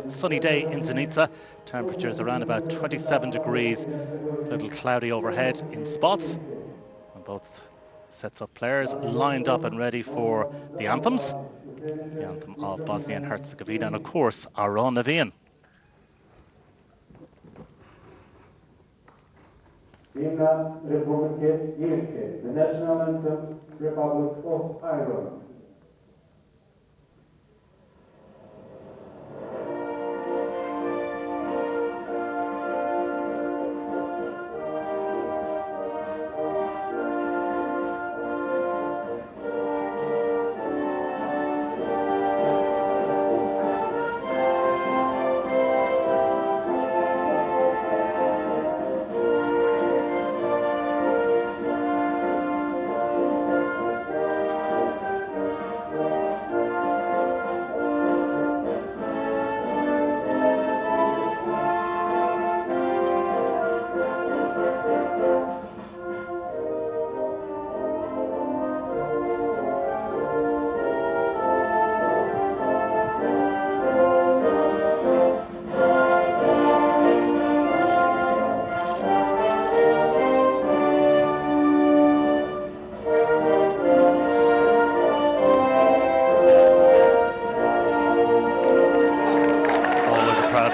sunny day in Zenica. Temperatures around about 27 degrees, a little cloudy overhead in spots. And both sets of players lined up and ready for the anthems. The anthem of Bosnia and Herzegovina, and of course, our own Navian. The national anthem, Republic of Ireland.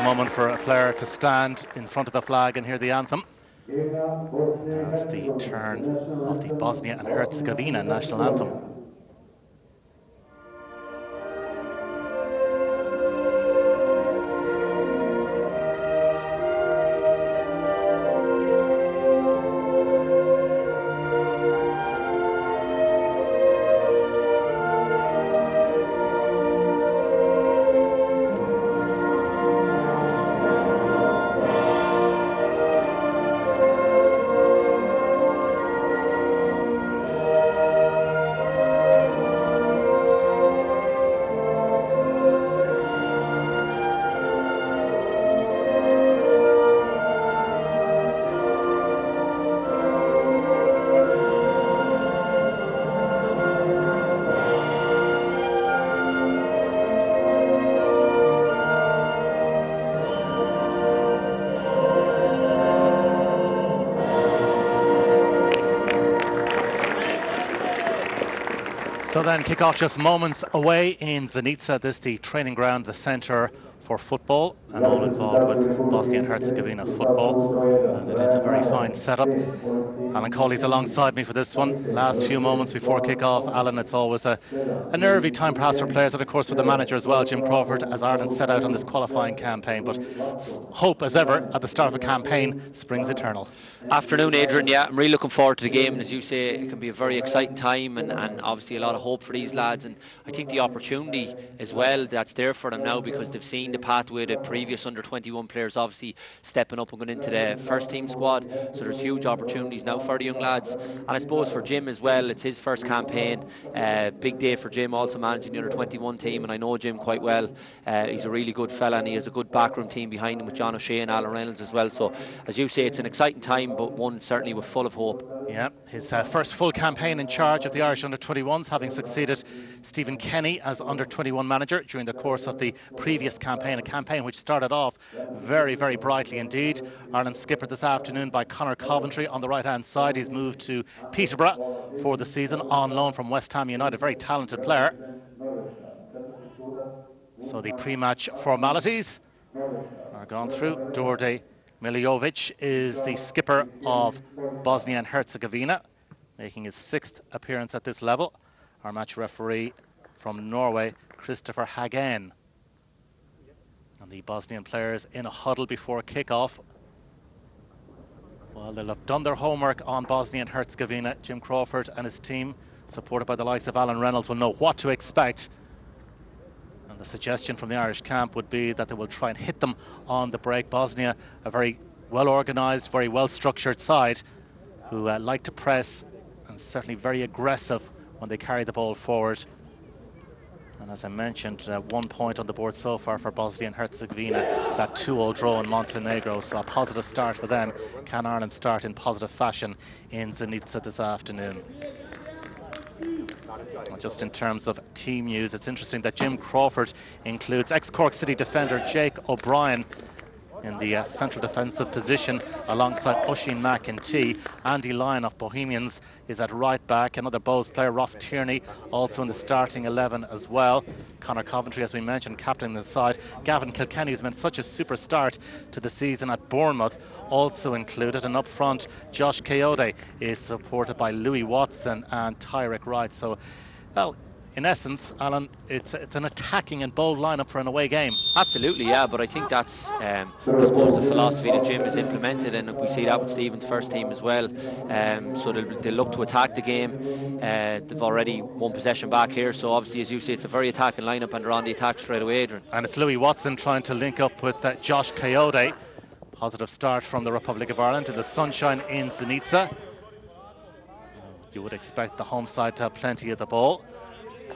Moment for a player to stand in front of the flag and hear the anthem. Now it's the turn of the Bosnia and Herzegovina national anthem. So then kick-off just moments away in Zenica. This is the training ground, the centre for football, and all involved with Bosnia and Herzegovina football. And it is a very fine setup. Alan Coley's alongside me for this one. Last few moments before kick-off, Alan, it's always a nervy time perhaps for players, and of course for the manager as well, Jim Crawford, as Ireland set out on this qualifying campaign. But hope, as ever, at the start of a campaign springs eternal. Afternoon, Adrian. Yeah, I'm really looking forward to the game, and as you say, it can be a very exciting time, and obviously a lot of hope for these lads, and I think the opportunity as well that's there for them now, because they've seen the pathway the previous under-21 players obviously stepping up and going into the first team squad, so there's huge opportunities now for the young lads. And I suppose for Jim as well, it's his first campaign, big day for Jim, also managing the under-21 team, and I know Jim quite well. He's a really good fella, and he has a good backroom team behind him with John O'Shea and Alan Reynolds as well, so as you say, it's an exciting time, but one certainly with full of hope. Yeah, his first full campaign in charge of the Irish under-21s, having succeeded Stephen Kenny as under-21 manager during the course of the previous campaign, a campaign which started off very, very brightly indeed. Ireland skipper this afternoon by Conor Coventry on the right-hand side. He's moved to Peterborough for the season on loan from West Ham United, very talented player. So the pre-match formalities are gone through. Đorđe Miljović is the skipper of Bosnia and Herzegovina, making his 6th appearance at this level. Our match referee from Norway, Christopher Hagen. And the Bosnian players in a huddle before kick-off. Well, they'll have done their homework on Bosnia and Herzegovina. Jim Crawford and his team, supported by the likes of Alan Reynolds, will know what to expect. And the suggestion from the Irish camp would be that they will try and hit them on the break. Bosnia, a very well-organised, very well-structured side who like to press, and certainly very aggressive when they carry the ball forward. And as I mentioned, 1 point on the board so far for Bosnia and Herzegovina, that 2-2 draw in Montenegro, so a positive start for them. Can Ireland start in positive fashion in Zenica this afternoon? Well, just in terms of team news, it's interesting that Jim Crawford includes ex-Cork City defender Jake O'Brien in the central defensive position alongside Oisin McEntee. Andy Lyon of Bohemians is at right back. Another Bows player, Ross Tierney, also in the starting 11 as well. Conor Coventry, as we mentioned, captaining the side. Gavin Kilkenny, who's made such a super start to the season at Bournemouth, also included. And up front, Josh Coyote is supported by Louis Watson and Tyrek Wright. So, well, in essence, Alan, it's an attacking and bold lineup for an away game. Absolutely, yeah, but I think that's, I suppose, the philosophy that Jim has implemented, and we see that with Stephen's first team as well. So they'll look to attack the game. They've already won possession back here, so obviously, as you say, it's a very attacking lineup, and they're on the attack straight away, Adrian. And it's Louis Watson trying to link up with Josh Coyote. Positive start from the Republic of Ireland in the sunshine in Zenica. You would expect the home side to have plenty of the ball.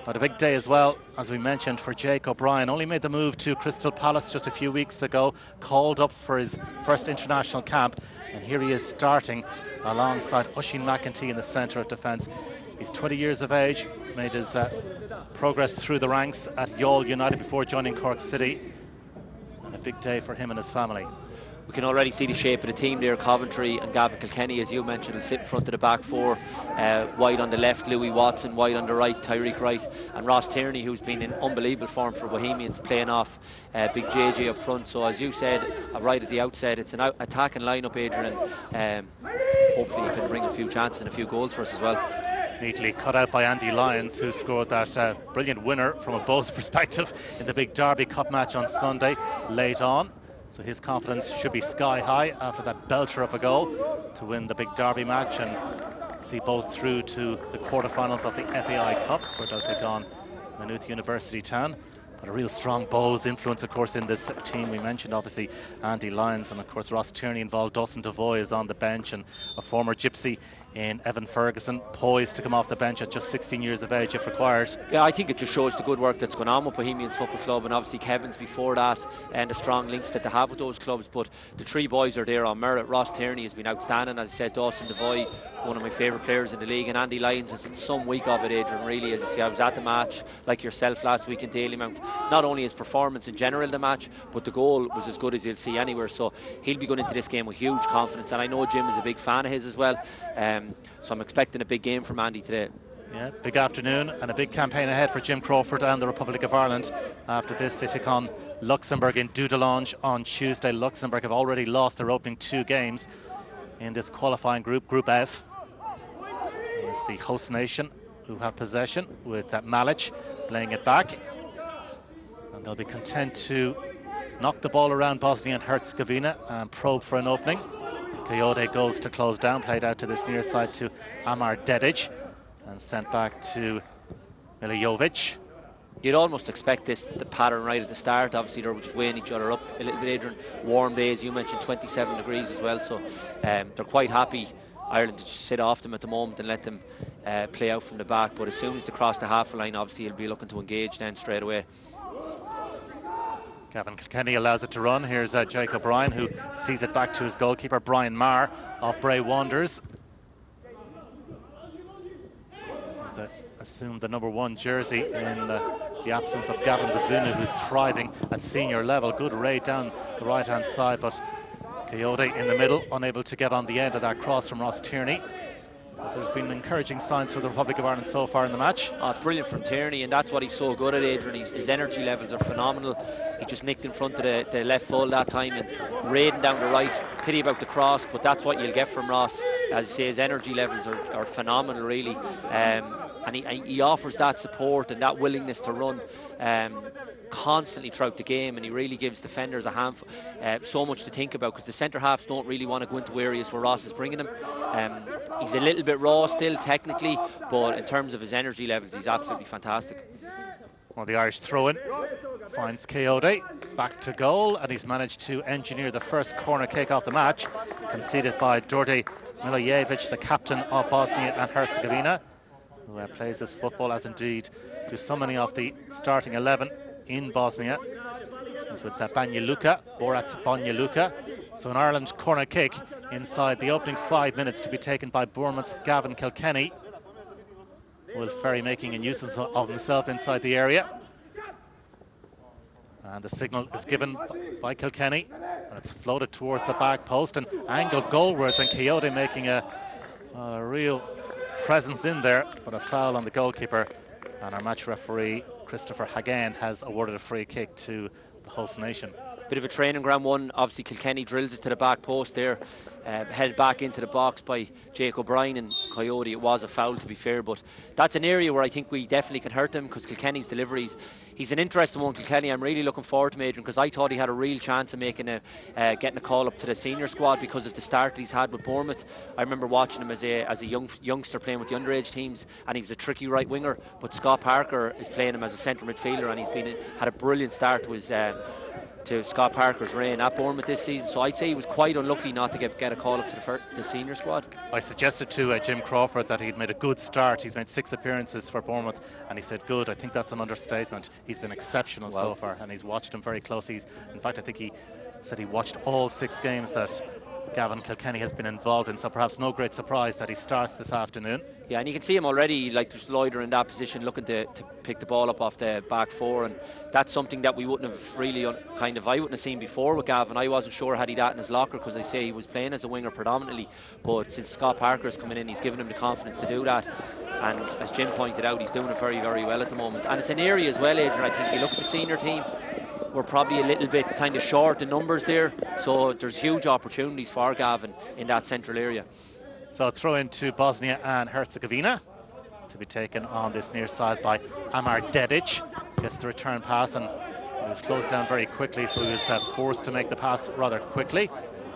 But a big day as well, as we mentioned, for Jake O'Brien. Only made the move to Crystal Palace just a few weeks ago, called up for his first international camp, and here he is starting alongside Oisin McEntee in the centre of defence. He's 20 years of age, made his progress through the ranks at Youghal United before joining Cork City, and a big day for him and his family. We can already see the shape of the team there. Coventry and Gavin Kilkenny, as you mentioned, will sit in front of the back four. Wide on the left, Louis Watson. Wide on the right, Tyrek Wright. And Ross Tierney, who's been in unbelievable form for Bohemians, playing off big JJ up front. So as you said right at the outset, it's an attacking lineup, Adrian. Hopefully he can bring a few chances and a few goals for us as well. Neatly cut out by Andy Lyons, who scored that brilliant winner from a Bows perspective in the big Derby Cup match on Sunday late on. So his confidence should be sky high after that belter of a goal to win the big Derby match and see both through to the quarterfinals of the FAI Cup, where they'll take on Maynooth University Town. But a real strong Bows influence, of course, in this team. We mentioned, obviously, Andy Lyons, and of course Ross Tierney involved. Dawson Devoy is on the bench, and a former gypsy in Evan Ferguson, poised to come off the bench at just 16 years of age if required. Yeah, I think it just shows the good work that's going on with Bohemians Football Club, and obviously Kevin's before that, and the strong links that they have with those clubs. But the three boys are there on merit. Ross Tierney has been outstanding, as I said. Dawson Devoy, one of my favourite players in the league, and Andy Lyons has had some week of it, Adrian, really. As I say, I was at the match, like yourself, last week in Dalymount. Not only his performance in general in the match, but the goal was as good as you'll see anywhere. So he'll be going into this game with huge confidence, and I know Jim is a big fan of his as well. So I'm expecting a big game from Andy today. Yeah, big afternoon and a big campaign ahead for Jim Crawford and the Republic of Ireland. After this, they take on Luxembourg in Dudelange on Tuesday. Luxembourg have already lost their opening two games in this qualifying group, Group F. It's the host nation who have possession, with Malic playing it back. And they'll be content to knock the ball around Bosnia and Herzegovina and probe for an opening. Coyote goes to close down, played out to this near side to Amar Dedic and sent back to Milijovic. You'd almost expect the pattern right at the start. Obviously they're just weighing each other up a little bit, Adrian. Warm days, you mentioned 27 degrees as well, so they're quite happy, Ireland, to just sit off them at the moment and let them play out from the back. But as soon as they cross the half line, obviously he'll be looking to engage then straight away. Gavin Kilkenny allows it to run. Here's Jake O'Brien, who sees it back to his goalkeeper, Brian Marr of Bray Wanderers. He's assumed the number 1 jersey in the absence of Gavin Bazunu, who's thriving at senior level. Good raid down the right-hand side, but Coyote in the middle, unable to get on the end of that cross from Ross Tierney. But there's been encouraging signs for the Republic of Ireland so far in the match. Oh, it's brilliant from Tierney, and that's what he's so good at, Adrian. His energy levels are phenomenal. He just nicked in front of the left full that time and raiding down the right. Pity about the cross, but that's what you'll get from Ross. As I say, his energy levels are phenomenal, really. And he offers that support and that willingness to run constantly throughout the game, and he really gives defenders a handful, so much to think about, because the centre halves don't really want to go into areas where Ross is bringing them. He's a little bit raw still technically, but in terms of his energy levels, he's absolutely fantastic. Well, the Irish throw-in finds Coyote back to goal, and he's managed to engineer the first corner kick off the match, conceded by Đorđe Milijovic, the captain of Bosnia and Herzegovina, who plays his football, as indeed do so many of the starting 11 in Bosnia. He's with Banja Luka, Borac Banja Luka. So an Ireland corner kick inside the opening 5 minutes to be taken by Bournemouth's Gavin Kilkenny. Will Ferry making a nuisance of himself inside the area. And the signal is given by Kilkenny, and it's floated towards the back post and angled goalwards, and Coyote making a real presence in there, but a foul on the goalkeeper, and our match referee Christopher Hagan has awarded a free kick to the host nation. Bit of a training ground one. Obviously Kilkenny drills it to the back post there, headed back into the box by Jake O'Brien, and Coyote, it was a foul to be fair, but that's an area where I think we definitely can hurt him, because Kilkenny's deliveries, he's an interesting one, Kilkenny. I'm really looking forward to Adrian, because I thought he had a real chance of making getting a call up to the senior squad because of the start that he's had with Bournemouth. I remember watching him as a youngster playing with the underage teams, and he was a tricky right winger, but Scott Parker is playing him as a centre midfielder, and he's had a brilliant start to Scott Parker's reign at Bournemouth this season. So I'd say he was quite unlucky not to get a call up to the senior squad. I suggested to Jim Crawford that he'd made a good start. He's made 6 appearances for Bournemouth, and he said good. I think that's an understatement. He's been exceptional so far, and he's watched him very closely. In fact, I think he said he watched all 6 games that Gavin Kilkenny has been involved in, so perhaps no great surprise that he starts this afternoon. Yeah, and you can see him already, like, just loiter in that position, looking to pick the ball up off the back four, and that's something that we wouldn't have really I wouldn't have seen before with Gavin. I wasn't sure had he that in his locker, because I say he was playing as a winger predominantly, but since Scott Parker's coming in, he's given him the confidence to do that, and as Jim pointed out, he's doing it very, very well at the moment. And it's an area as well, Adrian, I think you look at the senior team, we're probably a little bit kind of short in numbers there, so there's huge opportunities for Gavin in that central area. So throw into Bosnia and Herzegovina to be taken on this near side by Amar Dedic. Gets the return pass, and he was closed down very quickly, so he was forced to make the pass rather quickly.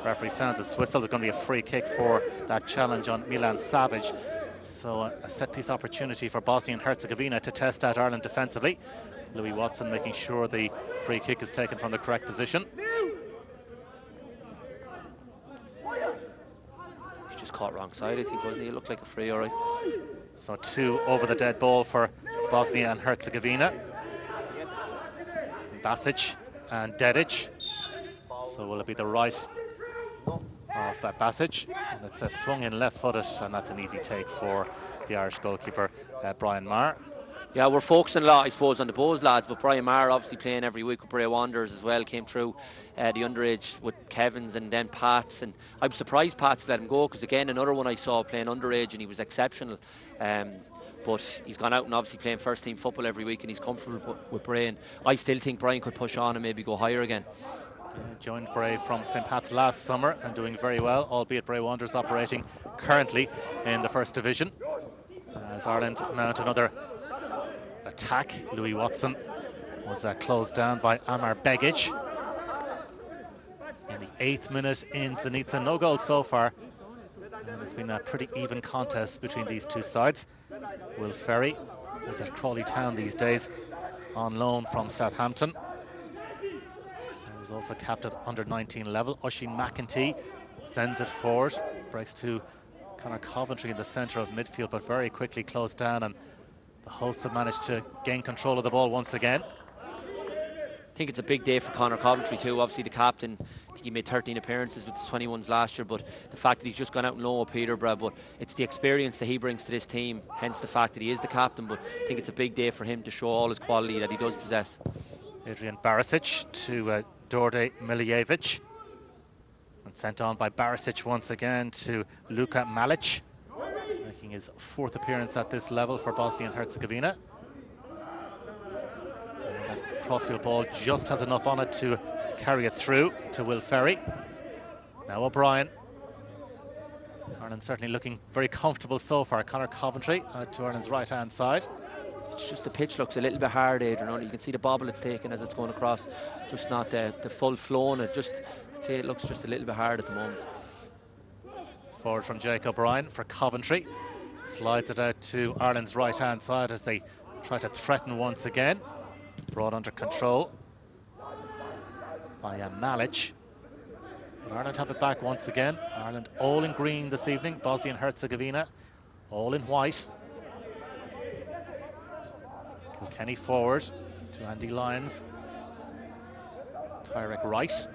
Referee sounds his whistle. There's going to be a free kick for that challenge on Milan Savic. So a set-piece opportunity for Bosnia and Herzegovina to test out Ireland defensively. Louis Watson making sure the free kick is taken from the correct position. He just caught wrong side, I think, wasn't he? It looked like a free, all right. So 2 over the dead ball for Bosnia and Herzegovina. Basic and Dedic. So will it be the right of Basic? And it's swung in left-footed, and that's an easy take for the Irish goalkeeper, Brian Maher. Yeah, we're focusing a lot, I suppose, on the Bows lads, but Brian Maher obviously playing every week with Bray Wanderers as well, came through the underage with Kevin's and then Pat's, and I'm surprised Pat's let him go, because again, another one I saw playing underage and he was exceptional, but he's gone out and obviously playing first team football every week, and he's comfortable with Bray, and I still think Brian could push on and maybe go higher again. Joined Bray from St. Pat's last summer and doing very well, albeit Bray Wanderers operating currently in the first division. As Ireland mount another attack, Louis Watson was closed down by Amar Begic in the 8th minute in Zenica. No goals so far, and it's been a pretty even contest between these two sides. Will Ferry is at Crawley Town these days on loan from Southampton. He was also capped at under-19 level. Oisin McEntee sends it forward, breaks to Conor Coventry in the centre of midfield, but very quickly closed down, and the hosts have managed to gain control of the ball once again. I think it's a big day for Conor Coventry too. Obviously the captain, I think he made 13 appearances with the 21s last year, but the fact that he's just gone out and low with Peterborough, but it's the experience that he brings to this team, hence the fact that he is the captain, but I think it's a big day for him to show all his quality that he does possess. Adrian Barisic to Dorde Milijevic, and sent on by Barisic once again to Luka Malic, making his 4th appearance at this level for Bosnia and Herzegovina. And that crossfield ball just has enough on it to carry it through to Will Ferry. Now O'Brien. Ireland certainly looking very comfortable so far. Conor Coventry to Ireland's right-hand side. It's just the pitch looks a little bit hard, Adrian. You can see the bobble it's taken as it's going across, just not the full flow on it. I'd say it looks just a little bit hard at the moment. Forward from Jake O'Brien for Coventry. Slides it out to Ireland's right-hand side as they try to threaten once again. Brought under control by Malic. But Ireland have it back once again. Ireland all in green this evening. Bosnia and Herzegovina all in white. Kilkenny forward to Andy Lyons. Tyrek right.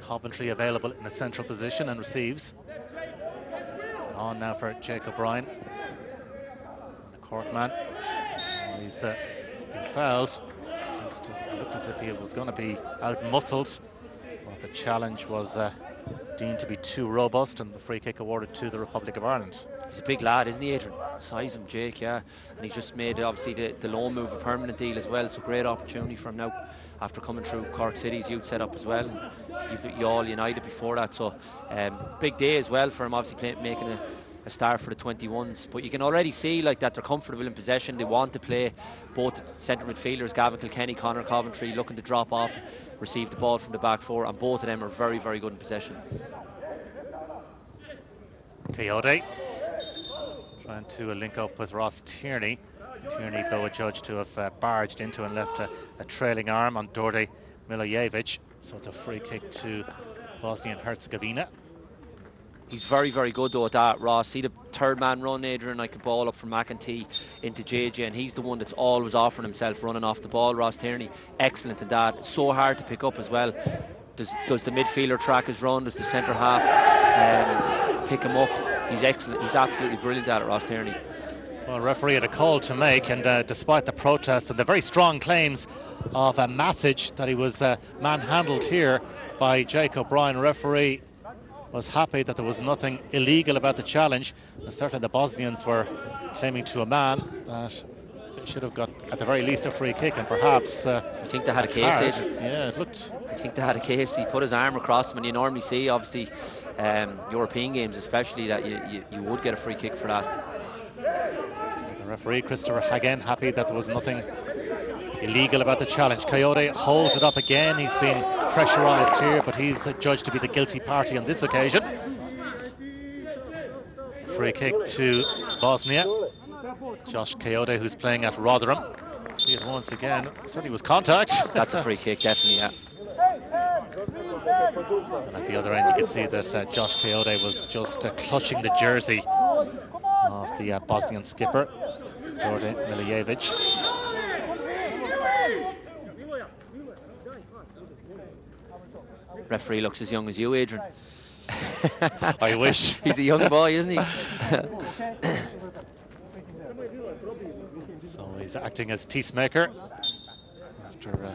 Coventry available in a central position and receives. On now for Jake O'Brien. And the Corkman. He's been fouled. Just looked as if he was going to be out-muscled. But the challenge was deemed to be too robust, and the free kick awarded to the Republic of Ireland. He's a big lad, isn't he, Adrian? Size him, Jake, yeah. And he just made, obviously, the loan move a permanent deal as well. So great opportunity for him now after coming through Cork City's youth setup as well. And you all United before that. So big day as well for him, obviously making a start for the 21s. But you can already see like that they're comfortable in possession. They want to play. Both centre midfielders, Gavin Kilkenny, Conor Coventry, looking to drop off, receive the ball from the back four. And both of them are very, very good in possession. Coyote trying to link up with Ross Tierney. Tierney, though, adjudged to have barged into and left a trailing arm on Dorje Milojevic. So it's a free kick to Bosnia and Herzegovina. He's very, very good though at that, Ross. See the third man run, Adrian, like a ball up from McEntee into JJ, and he's the one that's always offering himself running off the ball. Ross Tierney, excellent at that. It's so hard to pick up as well. Does the midfielder track his run? Does the centre half pick him up? He's excellent. He's absolutely brilliant at it, Ross Tierney. Well, referee had a call to make, and despite the protests and the very strong claims of a message that he was manhandled here by Jake O'Brien, referee was happy that there was nothing illegal about the challenge. And certainly the Bosnians were claiming to a man that they should have got at the very least a free kick, and perhaps I think they had a case. Yeah, it looked. I think they had a case. He put his arm across him, and you normally see, obviously, European games especially, that you would get a free kick for that. The referee, Christopher Hagen, happy that there was nothing illegal about the challenge. Coyote holds it up again. He's been pressurised here, but he's judged to be the guilty party on this occasion. Free kick to Bosnia. Josh Coyote, who's playing at Rotherham. See it once again. Certainly was contact. That's a free kick, definitely, yeah. And at the other end, you can see that Josh Coyote was just clutching the jersey of the Bosnian skipper, Dorje Milojevic. Referee looks as young as you, Adrian. I wish. He's a young boy, isn't he? So he's acting as peacemaker after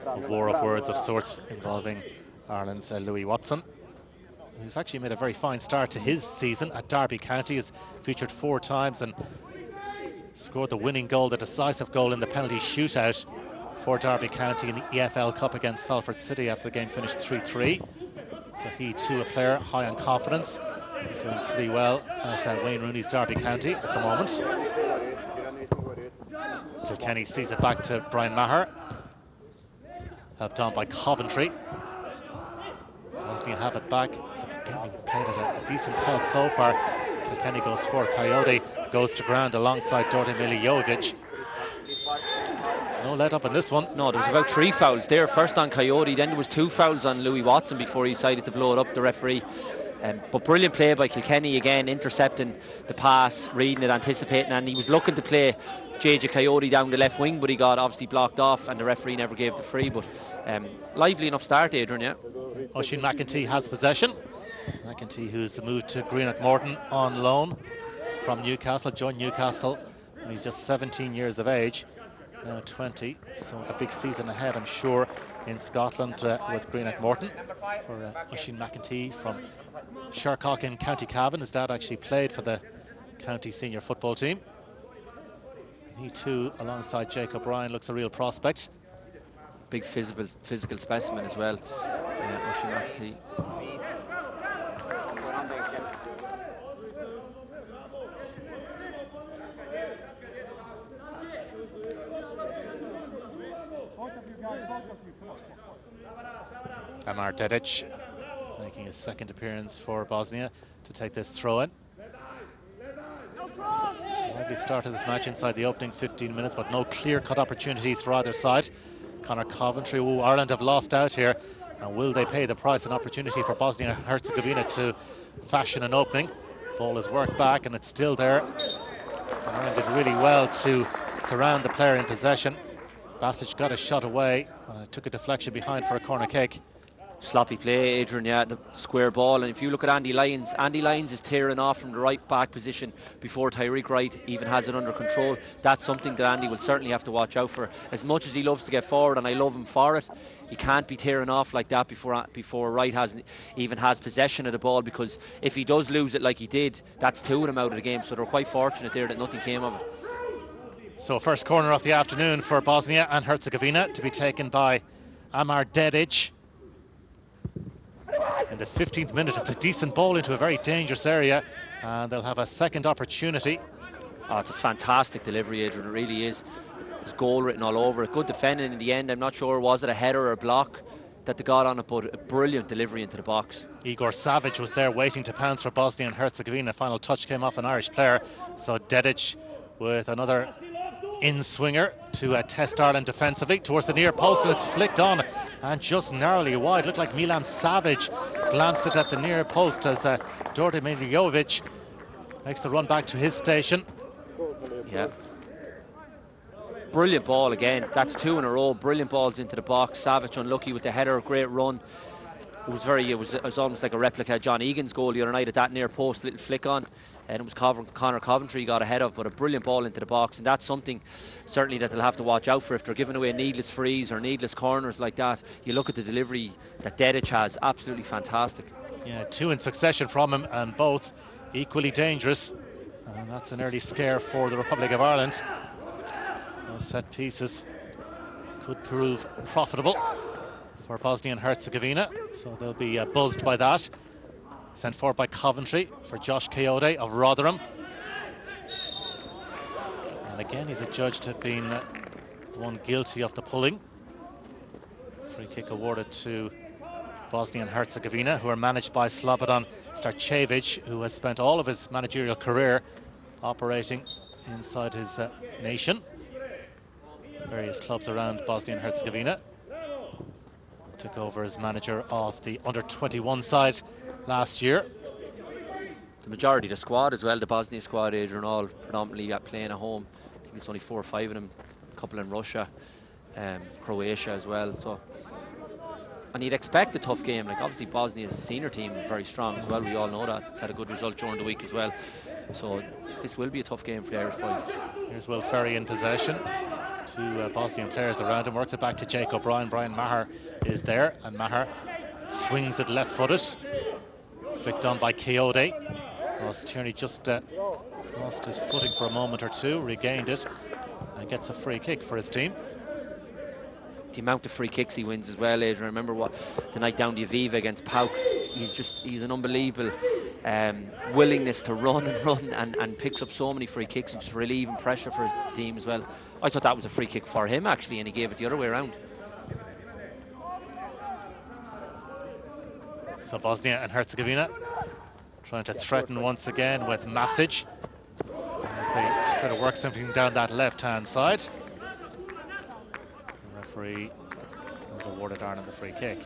a war of words of sorts involving Ireland's Louis Watson, who's actually made a very fine start to his season at Derby County. He's featured 4 times and scored the winning goal, the decisive goal in the penalty shootout for Derby County in the EFL Cup against Salford City after the game finished 3-3. So he too a player high on confidence, doing pretty well at Wayne Rooney's Derby County at the moment. Kilkenny sees it back to Brian Maher, helped on by Coventry. Bosnia have it back. It's being played at a decent pelt so far. Kilkenny goes for Coyote, goes to ground alongside Dorje Milojevic. No let up in this one. No, there was about 3 fouls there. First on Coyote, then there was 2 fouls on Louis Watson before he decided to blow it up, the referee. But brilliant play by Kilkenny again, intercepting the pass, reading it, anticipating, and he was looking to play JJ Coyote down the left wing, but he got obviously blocked off, and the referee never gave the free. But lively enough start, Adrian, yeah. Oisin McEntee has possession. McEntee, who's moved to Greenock Morton on loan from Newcastle, joined Newcastle when he's just 17 years of age. Now 20, so a big season ahead, I'm sure, in Scotland with Greenock Morton for Oisin McEntee from Shercock in County Cavan. His dad actually played for the county senior football team. He too, alongside Jake O'Brien, looks a real prospect. Big physical specimen as well, Oisin McEntee. Amar Dedic making his second appearance for Bosnia to take this throw-in. Lively start of this match inside the opening 15 minutes, but no clear-cut opportunities for either side. Conor Coventry, Ireland have lost out here, and will they pay the price? An opportunity for Bosnia and Herzegovina to fashion an opening. Ball is worked back and it's still there. And Ireland did really well to surround the player in possession. Basic got a shot away, took a deflection behind for a corner kick. Sloppy play, Adrian, yeah, the square ball. And if you look at Andy Lyons is tearing off from the right back position before Tyreek Wright even has it under control. That's something that Andy will certainly have to watch out for. As much as he loves to get forward, and I love him for it, he can't be tearing off like that before Wright even has possession of the ball, because if he does lose it like he did, that's two of them out of the game. So they're quite fortunate there that nothing came of it. So first corner of the afternoon for Bosnia and Herzegovina to be taken by Amar Dedic. In the 15th minute, it's a decent ball into a very dangerous area, and they'll have a second opportunity. Oh, it's a fantastic delivery, Adrian, it really is. There's goal written all over it. Good defending in the end. I'm not sure, was it a header or a block that they got on it, but a brilliant delivery into the box. Igor Savic was there waiting to pounce for Bosnia and Herzegovina. Final touch came off an Irish player, so Dedic with another in-swinger to test Ireland defensively towards the near post, and it's flicked on and just narrowly wide. Looked like Milan Savic glanced it at the near post as Dorte Miljovic makes the run back to his station. Yeah. Brilliant ball again. That's two in a row. Brilliant balls into the box. Savic unlucky with the header. Great run. It was almost like a replica of John Egan's goal the other night at that near post. Little flick on. And it was Conor Coventry got ahead of, but a brilliant ball into the box. And that's something certainly that they'll have to watch out for if they're giving away needless frees or needless corners like that. You look at the delivery that Dedic has, absolutely fantastic. Yeah, two in succession from him, and both equally dangerous. And that's an early scare for the Republic of Ireland. Those set pieces could prove profitable for Bosnia and Herzegovina, so they'll be buzzed by that. Sent forward by Coventry for Josh Coyote of Rotherham. And again, he's adjudged to have been the one guilty of the pulling. Free kick awarded to Bosnia and Herzegovina, who are managed by Slobodan Starcevic, who has spent all of his managerial career operating inside his nation. Various clubs around Bosnia and Herzegovina. Took over as manager of the under-21 side last year. The majority of the squad as well, the Bosnia squad, Adrian, all predominantly playing at home. I think it's only 4 or 5 of them, a couple in Russia, Croatia as well. So, and you'd expect a tough game. Like obviously Bosnia's senior team very strong as well. We all know that. Had a good result during the week as well. So this will be a tough game for the Irish boys. Here's Will Ferry in possession. Two Bosnian players around him. Works it back to Jake O'Brien. Brian Maher is there, and Maher swings it left-footed. Flicked on by Coyote. Tierney just lost his footing for a moment or two, regained it, and gets a free kick for his team. The amount of free kicks he wins as well, Adrian. Remember what the night down the Aviva against Pauk. He's an unbelievable willingness to run and picks up so many free kicks and just relieving pressure for his team as well. I thought that was a free kick for him actually, and he gave it the other way around. So Bosnia and Herzegovina trying to threaten once again with Masic as they try to work something down that left-hand side. The referee has awarded Ireland the free kick.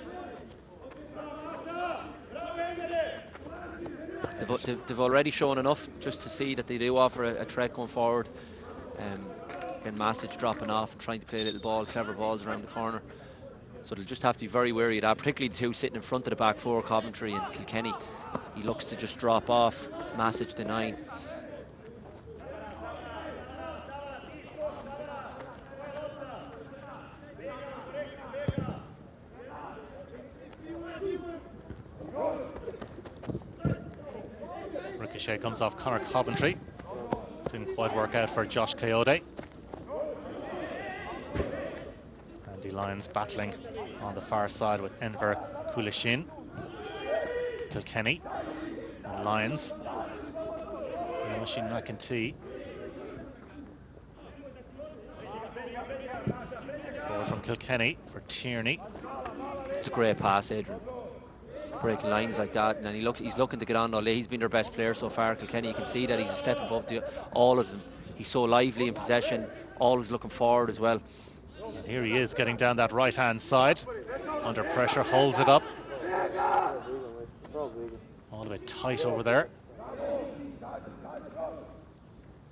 They've already shown enough just to see that they do offer a threat going forward. Again, Masic dropping off and trying to play a little ball, clever balls around the corner. So they'll just have to be very wary of that, particularly the two sitting in front of the back four, Coventry and Kilkenny. He looks to just drop off. Masic to 9. Ricochet comes off Conor Coventry. Didn't quite work out for Josh Coyote. Andy Lyons battling on the far side with Enver Kulishin. Kilkenny and Lyons. Machine McEntee. Forward from Kilkenny for Tierney. It's a great pass, Adrian. Breaking lines like that, and he's looking to get on. He's been their best player so far, Kilkenny. You can see that he's a step above all of them. He's so lively in possession, always looking forward as well. And here he is getting down that right-hand side. Under pressure, holds it up. All a bit tight over there.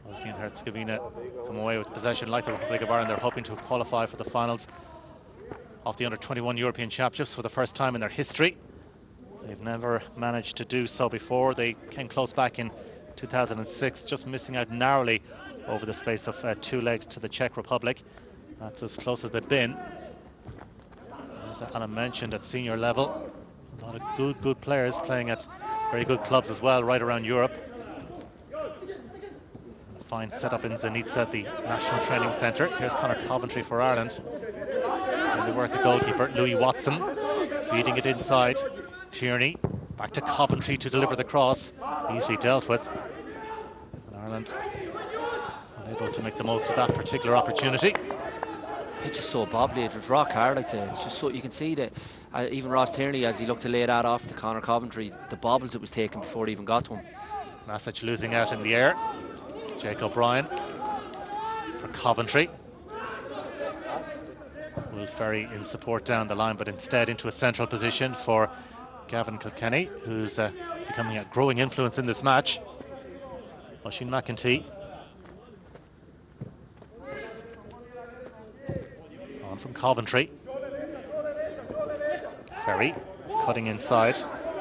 Bosnia and Herzegovina come away with possession like the Republic of Ireland. They're hoping to qualify for the finals of the Under-21 European Championships for the first time in their history. They've never managed to do so before. They came close back in 2006, just missing out narrowly over the space of 2 legs to the Czech Republic. That's as close as they've been. As Anna mentioned, at senior level, a lot of good players playing at very good clubs as well, right around Europe. A fine setup in Zenica, the National Training Centre. Here's Conor Coventry for Ireland. And they work the goalkeeper, Louis Watson, feeding it inside. Tierney, back to Coventry to deliver the cross. Easily dealt with. And Ireland unable to make the most of that particular opportunity. Pitch is so bobbly, it was rock hard, I'd say. It's just so, you can see that even Ross Tierney, as he looked to lay that off to Conor Coventry, the bobbles it was taking before it even got to him. Masic losing out in the air. Jake O'Brien for Coventry. Will Ferry in support down the line, but instead into a central position for Gavin Kilkenny, who's becoming a growing influence in this match. Oisin McEntee. On from Coventry. Ferry cutting inside.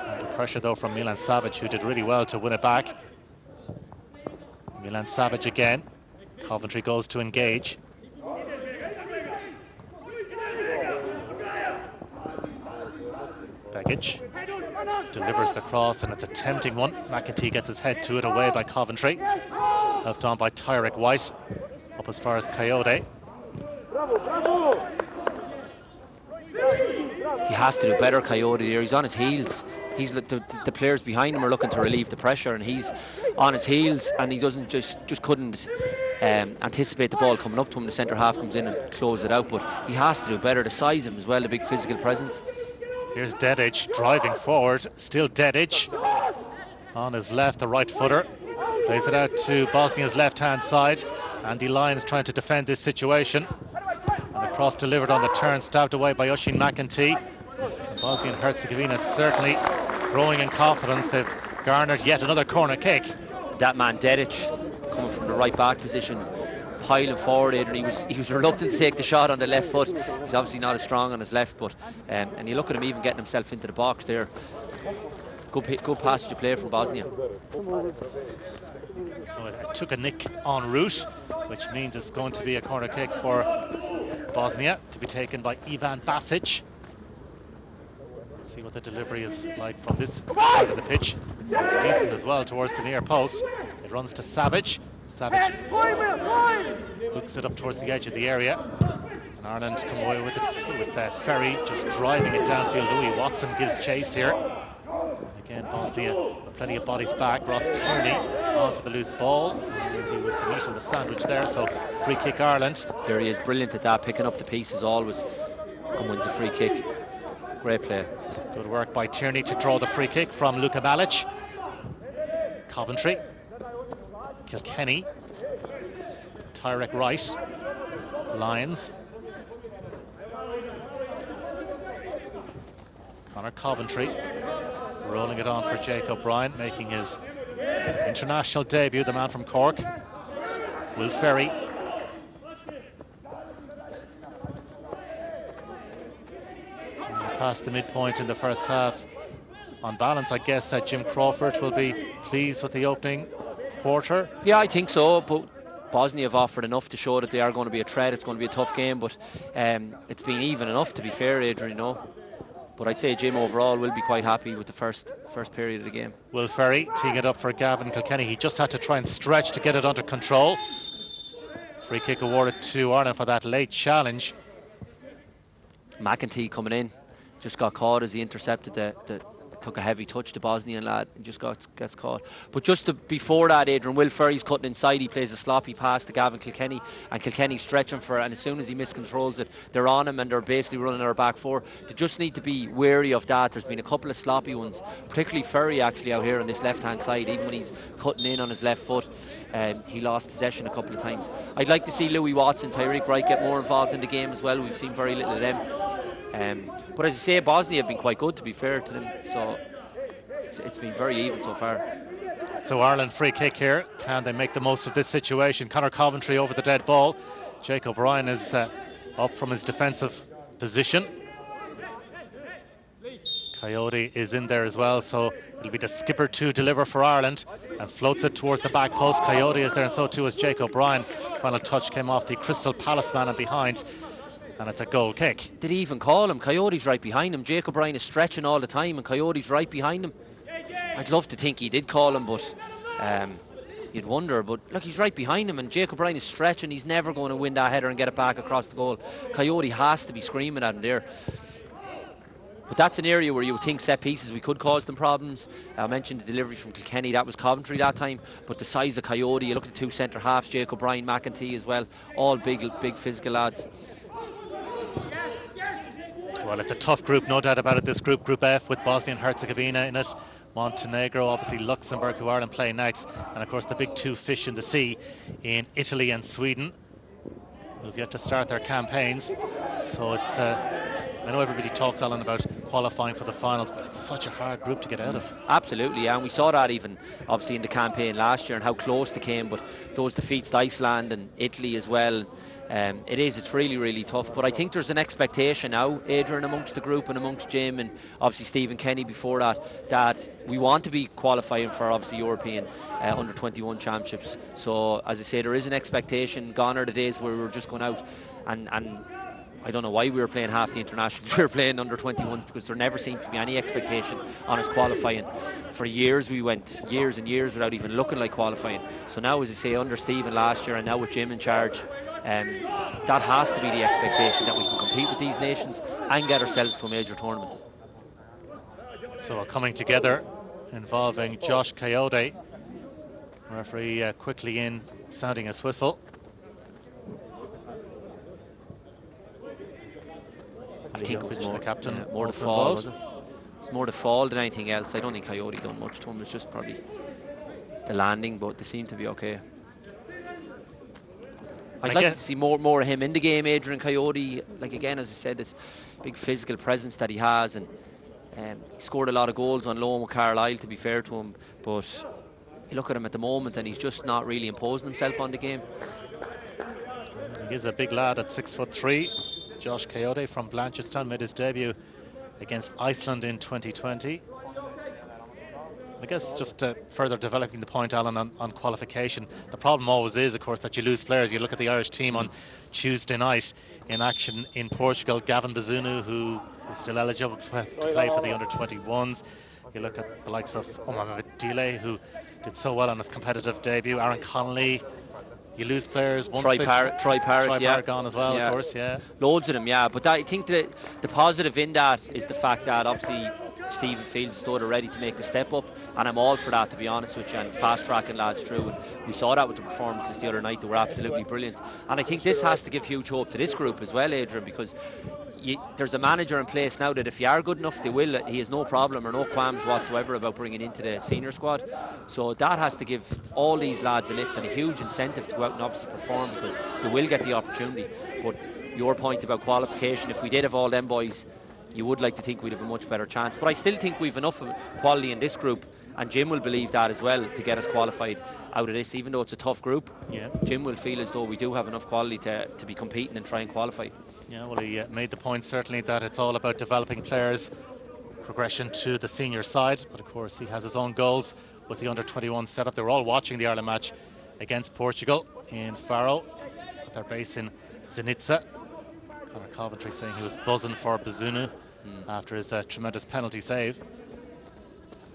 Under pressure though from Milan Savic, who did really well to win it back. Milan Savic again. Coventry goes to engage. Begic delivers the cross, and it's a tempting one. McEntee gets his head to it, away by Coventry. Helped on by Tyrek White, up as far as Coyote. He has to do better, Coyote here. He's on his heels. The players behind him are looking to relieve the pressure, and he's on his heels, and he doesn't just couldn't anticipate the ball coming up to him. The centre half comes in and closes it out, but he has to do better. The size of him as well, the big physical presence. Here's Dedic driving forward, still Dedic on his left, the right footer. Plays it out to Bosnia's left-hand side. Andy Lyons trying to defend this situation. And the cross delivered on the turn, stabbed away by Oisin McEntee. Bosnia and Herzegovina certainly growing in confidence. They've garnered yet another corner kick. That man Dedic coming from the right back position, piling forward, Adrian. He was reluctant to take the shot on the left foot. He's obviously not as strong on his left, but and you look at him even getting himself into the box there. Good passage of play from Bosnia. So it took a nick en route, which means it's going to be a corner kick for Bosnia, to be taken by Ivan Basic. See what the delivery is like from this side of the pitch. It's decent as well towards the near post. It runs to Savic. Savic hooks it up towards the edge of the area. And Ireland come away with it with Ferry just driving it downfield. Louis Watson gives chase here. And again, Bosnia, plenty of bodies back. Ross Tierney onto the loose ball. And he was the meat of the sandwich there, so free kick Ireland. There he is, brilliant at that, picking up the pieces always, and wins a free kick. Great play. Good work by Tierney to draw the free kick from Luka Malic. Coventry. Kilkenny. Tyrek Wright. Lyons. Conor Coventry. Rolling it on for Jake O'Brien, making his international debut, the man from Cork. Will Ferry. Past the midpoint in the first half. On balance, I guess Jim Crawford will be pleased with the opening quarter. Yeah, I think so, but Bosnia have offered enough to show that they are going to be a threat. It's going to be a tough game, but it's been even enough, to be fair, Adrian, you know. But I'd say Jim overall will be quite happy with the first period of the game. Will Ferry teeing it up for Gavin Kilkenny. He just had to try and stretch to get it under control. Free kick awarded to Ireland for that late challenge. McEntee coming in, just got caught as he intercepted took a heavy touch, the Bosnian lad, and just gets caught. But just before that, Adrian, Will Ferry's cutting inside. He plays a sloppy pass to Gavin Kilkenny, and Kilkenny stretching for it, and as soon as he miscontrols it, they're on him and they're basically running our back four. They just need to be wary of that. There's been a couple of sloppy ones, particularly Ferry actually out here on this left-hand side. Even when he's cutting in on his left foot, he lost possession a couple of times. I'd like to see Louis Watson, Tyrek Wright get more involved in the game as well. We've seen very little of them. But as I say, Bosnia have been quite good, to be fair to them, so it's been very even so far. So Ireland free kick here. Can they make the most of this situation? Conor Coventry over the dead ball. Jake O'Brien is up from his defensive position. Coyote is in there as well, so it'll be the skipper to deliver for Ireland and floats it towards the back post. Coyote is there, and so too is Jake O'Brien. Final touch came off the Crystal Palace man and behind, and it's a goal kick. Did he even call him? Coyote's right behind him. Jake O'Brien is stretching all the time, and Coyote's right behind him. I'd love to think he did call him, but you'd wonder. But look, he's right behind him, and Jake O'Brien is stretching. He's never going to win that header and get it back across the goal. Coyote has to be screaming at him there. But that's an area where you would think set pieces we could cause them problems. I mentioned the delivery from Kilkenny, that was Coventry that time. But the size of Coyote, you look at the two centre halves, Jake O'Brien, McEntee as well, all big physical lads. Well, it's a tough group, no doubt about it. This group, Group F, with Bosnia and Herzegovina in it. Montenegro, obviously Luxembourg, who Ireland play next. And of course the big two fish in the sea in Italy and Sweden, who've yet to start their campaigns. So it's... I know everybody talks, Alan, about qualifying for the finals, but it's such a hard group to get out of. Absolutely, and we saw that even obviously in the campaign last year and how close they came, but those defeats to Iceland and Italy as well, it's really, really tough. But I think there's an expectation now, Adrian, amongst the group and amongst Jim and obviously Stephen Kenny before that we want to be qualifying for obviously European under-21 championships. So as I say, there is an expectation. Gone are the days where we were just going out and I don't know why we were playing half the internationals. We were playing under-21s because there never seemed to be any expectation on us qualifying. For years we went years and years without even looking like qualifying. So now, as I say, under Stephen last year and now with Jim in charge, that has to be the expectation, that we can compete with these nations and get ourselves to a major tournament. So coming together involving Josh Coyote. Referee quickly in, sounding his whistle. I think it was more the captain, more the fall, was it? It's more the fall than anything else. I don't think Coyote done much to him. It's just probably the landing, but they seem to be okay. I'd like to see more of him in the game, Adrian Coyote. Like again, as I said, this big physical presence that he has, and he scored a lot of goals on loan with Carlisle, to be fair to him. But you look at him at the moment, and he's just not really imposing himself on the game. He is a big lad at 6'3". Josh Coyote from Blanchardstown made his debut against Iceland in 2020. I guess just further developing the point, Alan, on qualification, the problem always is, of course, that you lose players. You look at the Irish team on Tuesday night in action in Portugal. Gavin Bazunu, who is still eligible to play for the under-21s. You look at the likes of Omar Dile, who did so well on his competitive debut. Aaron Connolly. You lose players. Troy Parrott, yeah. Gone as well, yeah. Of course, yeah. Loads of them, yeah. But I think the positive in that is the fact that obviously Stephen feels as though they're ready to make the step up, and I'm all for that, to be honest with you, and fast-tracking lads through. And we saw that with the performances the other night. They were absolutely brilliant. And I think this has to give huge hope to this group as well, Adrian, because there's a manager in place now that if you are good enough, they will. He has no problem or no qualms whatsoever about bringing into the senior squad. So that has to give all these lads a lift and a huge incentive to go out and obviously perform, because they will get the opportunity. But your point about qualification, if we did have all them boys, you would like to think we'd have a much better chance. But I still think we've enough quality in this group, and Jim will believe that as well, to get us qualified out of this. Even though it's a tough group, yeah, Jim will feel as though we do have enough quality to be competing and try and qualify. Yeah, well, he made the point certainly that it's all about developing players, progression to the senior side, but of course he has his own goals with the under-21 setup. They were all watching the Ireland match against Portugal in Faro at their base in Zenica. Conor Coventry saying he was buzzing for Bazunu after his tremendous penalty save,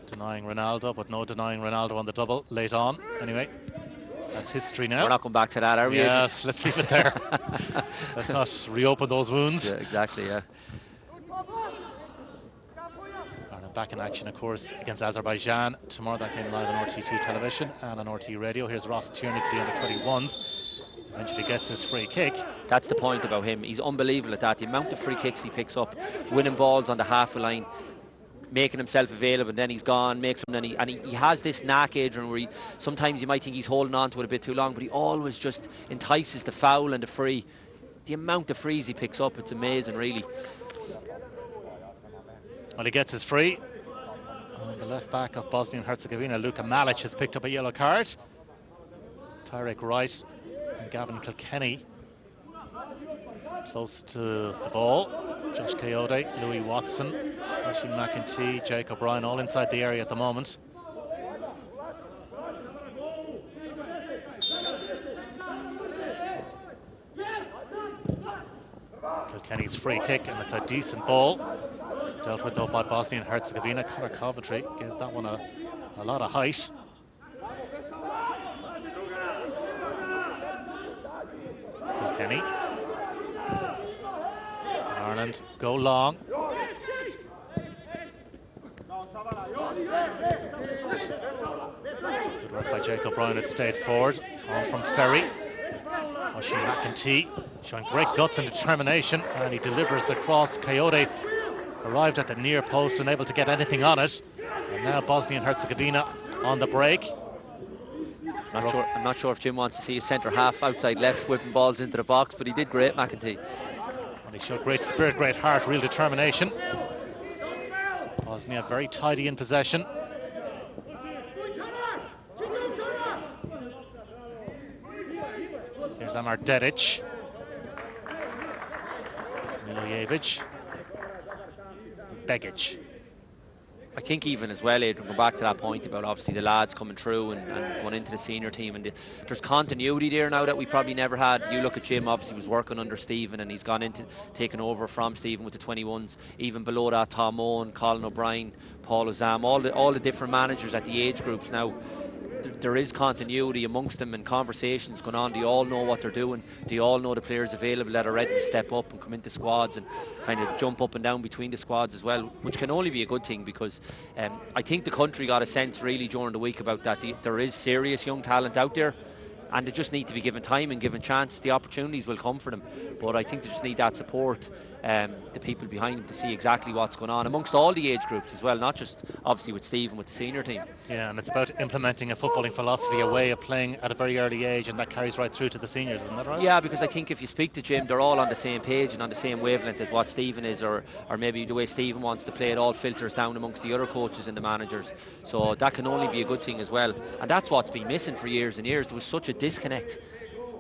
denying Ronaldo, but no denying Ronaldo on the double late on. Anyway, that's history now. We're not going back to that, are we? Yeah, let's leave it there. Let's not reopen those wounds. Yeah, exactly, yeah. Ireland back in action, of course, against Azerbaijan tomorrow. That came live on RT2 television and on RT radio. Here's Ross Tierney for the under-21s. Eventually gets his free kick. That's the point about him. He's unbelievable at that. The amount of free kicks he picks up, winning balls on the halfway line, making himself available, and then he's gone, makes them, and he has this knack, Adrian, where sometimes you might think he's holding on to it a bit too long, but he always just entices the foul and the free. The amount of frees he picks up, it's amazing, really. Well, he gets his free. The left back of Bosnia and Herzegovina, Luka Malic, has picked up a yellow card. Tyrek Wright and Gavin Kilkenny close to the ball. Josh Coyote, Louis Watson, Oisin McEntee, Jake O'Brien, all inside the area at the moment. Kilkenny's free kick, and it's a decent ball. Dealt with though by Bosnia and Herzegovina. Conor Coventry gave that one a lot of height. Kilkenny. Ireland go long. Good work by Jake O'Brien. It stayed forward. On from Ferry. Oisin McEntee showing great guts and determination, and he delivers the cross. Coyote arrived at the near post, unable to get anything on it. And now Bosnia and Herzegovina on the break. I'm not sure if Jim wants to see his centre half outside left whipping balls into the box, but he did great, McEntee. And he showed great spirit, great heart, real determination. Bosnia very tidy in possession. Here's Amar Dedic. Milojevic. Begic. I think even as well, Adrian, go back to that point about obviously the lads coming through and going into the senior team, and there's continuity there now that we probably never had. You look at Jim, obviously was working under Stephen, and he's gone into taking over from Stephen with the 21s. Even below that, Tom Owen, Colin O'Brien, Paul Ozam, all the different managers at the age groups now. There is continuity amongst them and conversations going on. They all know what they're doing. They all know the players available that are ready to step up and come into squads and kind of jump up and down between the squads as well, which can only be a good thing, because I think the country got a sense really during the week about that. There is serious young talent out there, and they just need to be given time and given chance. The opportunities will come for them, but I think they just need that support, the people behind them, to see exactly what's going on amongst all the age groups as well, not just obviously with Stephen with the senior team. Yeah, and it's about implementing a footballing philosophy, a way of playing at a very early age, and that carries right through to the seniors, isn't that right? Yeah, because I think if you speak to Jim, they're all on the same page and on the same wavelength as what Stephen is, or maybe the way Stephen wants to play. It all filters down amongst the other coaches and the managers, so that can only be a good thing as well. And that's what's been missing for years and years. There was such a disconnect,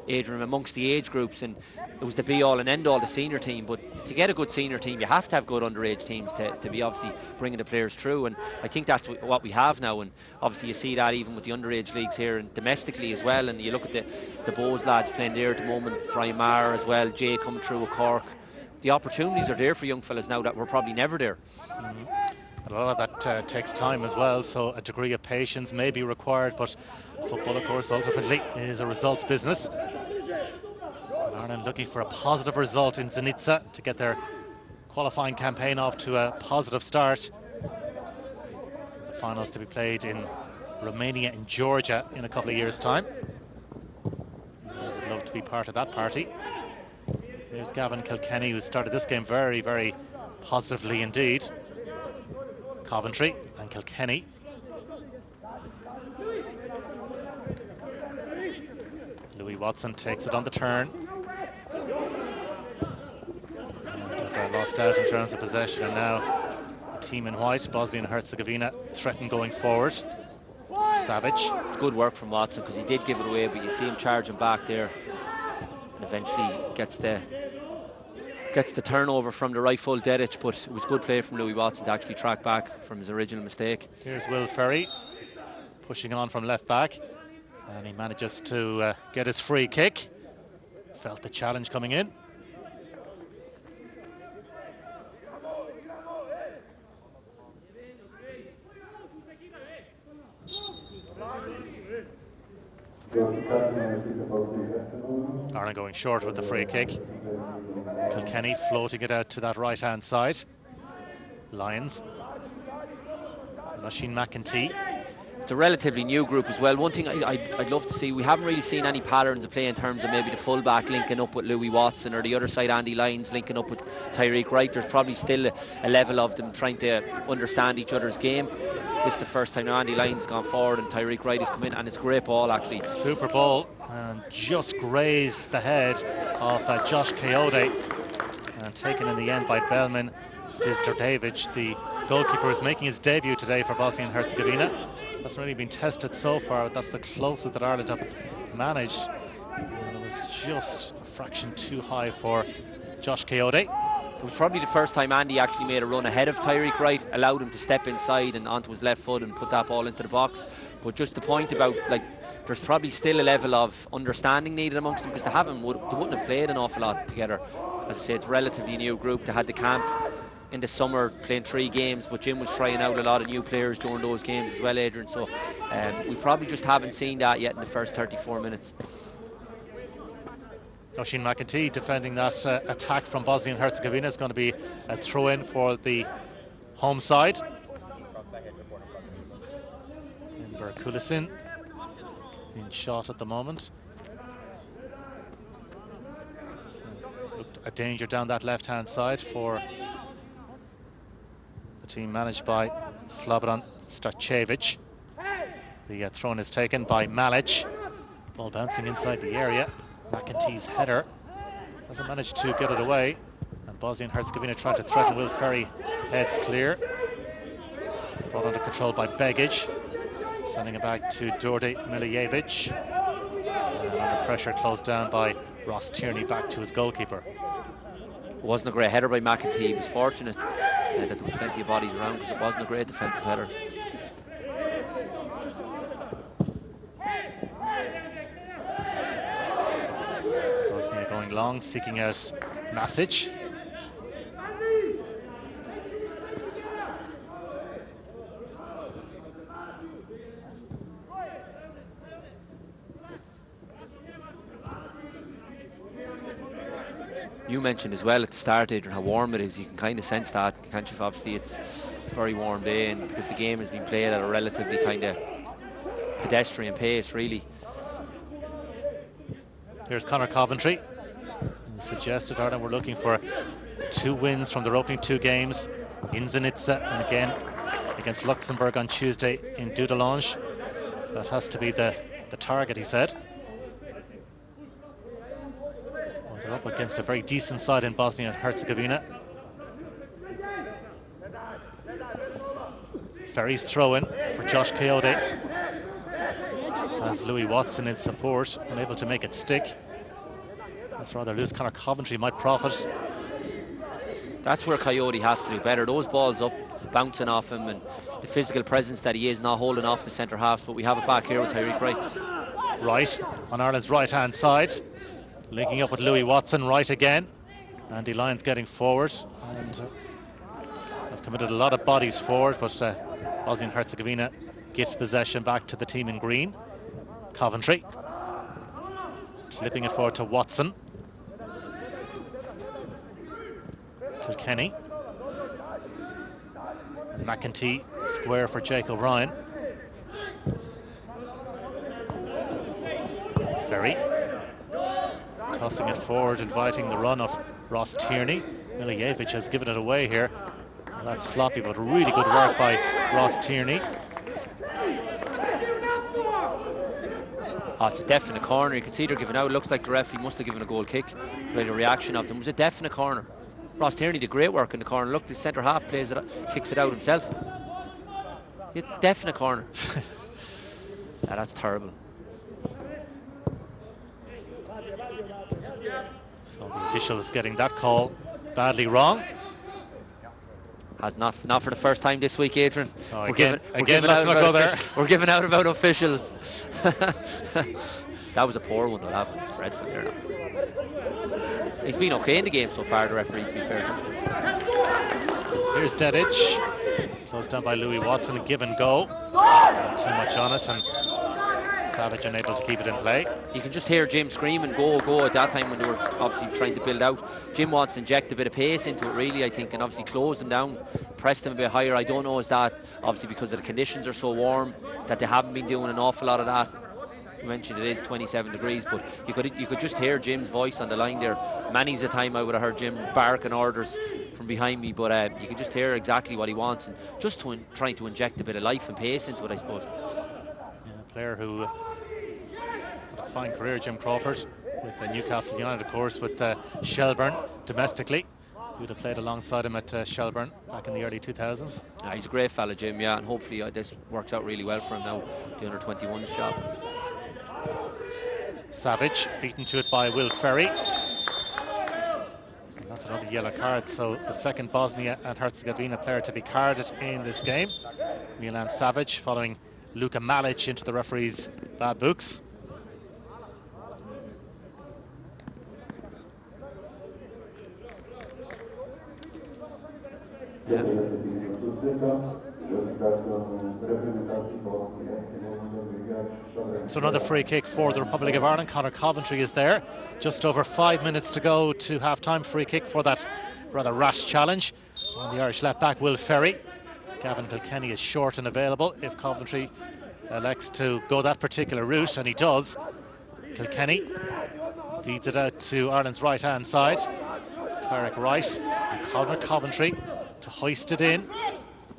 Adrian, amongst the age groups, and it was the be all and end all, the senior team. But to get a good senior team, you have to have good underage teams to be obviously bringing the players through, and I think that's what we have now. And obviously you see that even with the underage leagues here and domestically as well. And you look at the Bows lads playing there at the moment, Brian Maher as well, Jay coming through with Cork. The opportunities are there for young fellas now that were probably never there. A lot of that takes time as well, so a degree of patience may be required, but football, of course, ultimately is a results business. Ireland looking for a positive result in Zenica to get their qualifying campaign off to a positive start. The finals to be played in Romania and Georgia in a couple of years' time. I would love to be part of that party. Here's Gavin Kilkenny, who started this game very, very positively indeed. Coventry and Kilkenny. Louis Watson takes it on the turn. And have lost out in terms of possession, and now the team in white, Bosnia and Herzegovina, threaten going forward. Savage. Good work from Watson, because he did give it away, but you see him charging back there, and eventually gets the turnover from the right full Dedic, but it was good play from Louis Watson to actually track back from his original mistake. Here's Will Ferry pushing on from left back, and he manages to get his free kick. Felt the challenge coming in. Ireland going short with the free kick. Kilkenny floating it out to that right hand side. Lions. Oisin McEntee. It's a relatively new group as well. One thing I'd love to see, we haven't really seen any patterns of play in terms of maybe the fullback linking up with Louis Watson, or the other side Andy Lyons linking up with Tyreek Wright. There's probably still a level of them trying to understand each other's game. This is the first time now Andy Lyons has gone forward and Tyreek Wright has come in, and it's a great ball actually. Super ball, and just grazed the head of Josh Coyote, and taken in the end by Belman Dizderdevich. The goalkeeper is making his debut today for Bosnia and Herzegovina. Hasn't really been tested so far. That's the closest that Ireland have managed, and it was just a fraction too high for Josh Coyote. it was probably the first time Andy actually made a run ahead of Tyreek Wright, allowed him to step inside and onto his left foot and put that ball into the box. But just the point about, like, there's probably still a level of understanding needed amongst them, because they wouldn't have played an awful lot together. As I say, it's a relatively new group. They had the camp in the summer playing 3 games, but Jim was trying out a lot of new players during those games as well, Adrian. So we probably just haven't seen that yet in the first 34 minutes. Oisin McEntee defending that attack from Bosnia and Herzegovina. Is going to be a throw-in for the home side. Enver Kulisin in shot at the moment. So looked a danger down that left-hand side for the team managed by Slobodan Starcevic. The throw-in is taken by Malic. Ball bouncing inside the area. McEntee's header hasn't managed to get it away, and Bosnia and Herzegovina trying to threaten Will Ferry. Heads clear. Brought under control by Begic, sending it back to Đorđe Milijevic. And under pressure closed down by Ross Tierney back to his goalkeeper. It wasn't a great header by McEntee. He was fortunate that there was plenty of bodies around, because it wasn't a great defensive header. Going long, seeking out Masic. You mentioned as well at the start, Adrian, how warm it is. You can kind of sense that, can't you? Obviously, it's a very warm day, and because the game has been played at a relatively kind of pedestrian pace, really. Here's Conor Coventry. Suggested Ireland were looking for 2 wins from their opening 2 games in Zenica and again against Luxembourg on Tuesday in Dudelange. That has to be the target, he said. Well, they're up against a very decent side in Bosnia and Herzegovina. Ferry's throw-in for Josh Coyote, as Louis Watson in support, unable to make it stick. That's rather loose. Conor Coventry might profit. That's where Coyote has to do better. Those balls up, bouncing off him, and the physical presence that he is, not holding off the centre half. But we have it back here with Tyreek Wright. Wright on Ireland's right-hand side, linking up with Louis Watson. Wright again. Andy Lyons getting forward, and they've committed a lot of bodies forward, but Bosnia and Herzegovina gift possession back to the team in green. Coventry flipping it forward to Watson. Kilkenny. And McEntee square for Jake O'Brien. Ferry tossing it forward, inviting the run of Ross Tierney. Milijevic has given it away here. Well, that's sloppy, but really good work by Ross Tierney. Oh, it's a definite corner. You can see they're giving out. It looks like the referee must have given a goal kick by the reaction of them. It was a definite corner. Ross Tierney did great work in the corner. Look, the centre half plays it, kicks it out himself. Definite corner. That's terrible. So the officials getting that call badly wrong. Has not for the first time this week, Adrian. Oh, again, let's not go there. We're giving out about officials. That was a poor one, though. That was dreadful there. He's been okay in the game so far, the referee, to be fair. Here's Dedic. Closed down by Louis Watson, a give and go. Too much on it, and Savage unable to keep it in play. You can just hear Jim screaming, go, go, at that time when they were obviously trying to build out. Jim wants to inject a bit of pace into it, really, I think, and obviously close them down, press them a bit higher. I don't know, is that obviously because the conditions are so warm that they haven't been doing an awful lot of that. You mentioned it is 27 degrees, but you could just hear Jim's voice on the line there. Many's a time I would have heard Jim barking orders from behind me, but you can just hear exactly what he wants, and just trying to inject a bit of life and pace into it, I suppose. Yeah, a player who had a fine career, Jim Crawford, with Newcastle United, of course, with Shelburne domestically. He would have played alongside him at Shelburne back in the early 2000s. Yeah, he's a great fella, Jim, yeah, and hopefully this works out really well for him now, the under-21s job. Savage beaten to it by Will Ferry. And that's another yellow card, so the second Bosnia and Herzegovina player to be carded in this game. Milan Savic following Luka Malic into the referee's bad books. So another free kick for the Republic of Ireland. Conor Coventry is there. Just over 5 minutes to go to half-time. Free kick for that rather rash challenge on the Irish left-back Will Ferry. Gavin Kilkenny is short and available if Coventry elects to go that particular route, and he does. Kilkenny feeds it out to Ireland's right-hand side. Tarek Wright and Conor Coventry to hoist it in.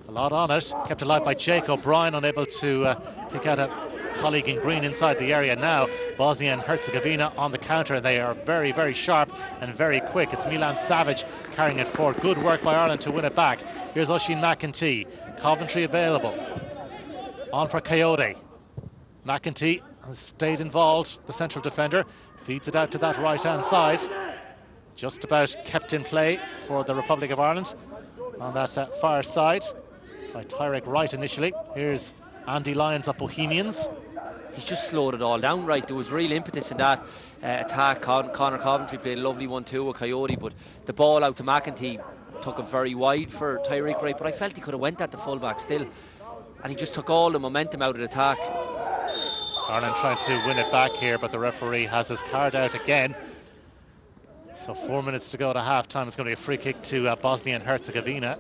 A lot on it, kept alive by Jake O'Brien, unable to pick out a colleague in green inside the area. Now Bosnia and Herzegovina on the counter, and they are very, very sharp and very quick. It's Milan Savic carrying it forward. Good work by Ireland to win it back. Here's Oisin McEntee. Coventry available. On for Coyote. McEntee has stayed involved, the central defender. Feeds it out to that right-hand side. Just about kept in play for the Republic of Ireland on that far side by Tarek Wright initially. Here's Andy Lyons of Bohemians. He's just slowed it all down, right. There was real impetus in that attack. Conor Coventry played a lovely 1-2 with Coyote, but the ball out to McEntee took it very wide for Tyreek Wright, but I felt he could have went at the fullback still, and he just took all the momentum out of the attack. Ireland trying to win it back here, but the referee has his card out again. So 4 minutes to go to half-time. It's going to be a free kick to Bosnia and Herzegovina.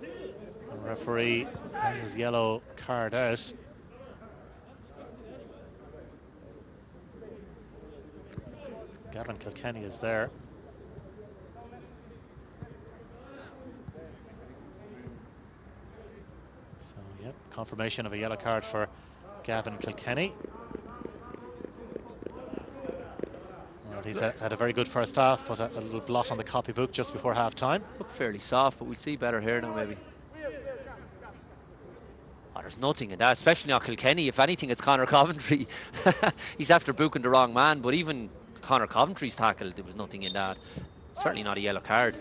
The referee has his yellow card out. Gavin Kilkenny is there. So, yep, confirmation of a yellow card for Gavin Kilkenny. Well, he's had a very good first half, but a little blot on the copybook just before half-time. Looked fairly soft, but we'll see better here now, maybe. Oh, there's nothing in that, especially not Kilkenny. If anything, it's Conor Coventry. He's after booking the wrong man, but even Conor Coventry's tackle, there was nothing in that. Certainly not a yellow card.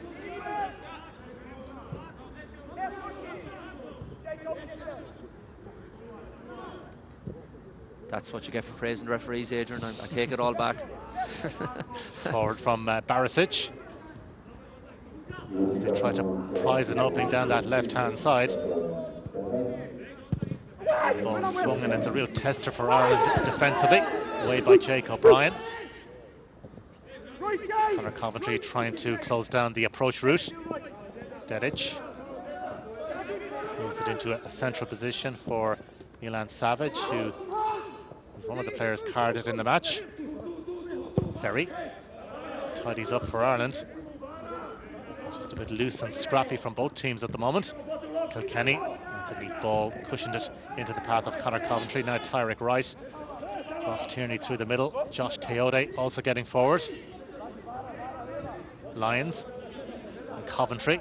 That's what you get for praising the referees, Adrian. I take it all back. Forward from Barisic. They try to prize an opening down that left-hand side. Ball swung, and it's a real tester for Ireland defensively. Away by Jake O'Brien. Conor Coventry trying to close down the approach route. Dedic moves it into a central position for Milan Savic, who is one of the players carded in the match. Ferry tidies up for Ireland. Just a bit loose and scrappy from both teams at the moment. Kilkenny, it's a neat ball, cushioned it into the path of Conor Coventry. Now Tyreek Wright. Ross Tierney through the middle. Josh Coyote also getting forward. Lyons and Coventry.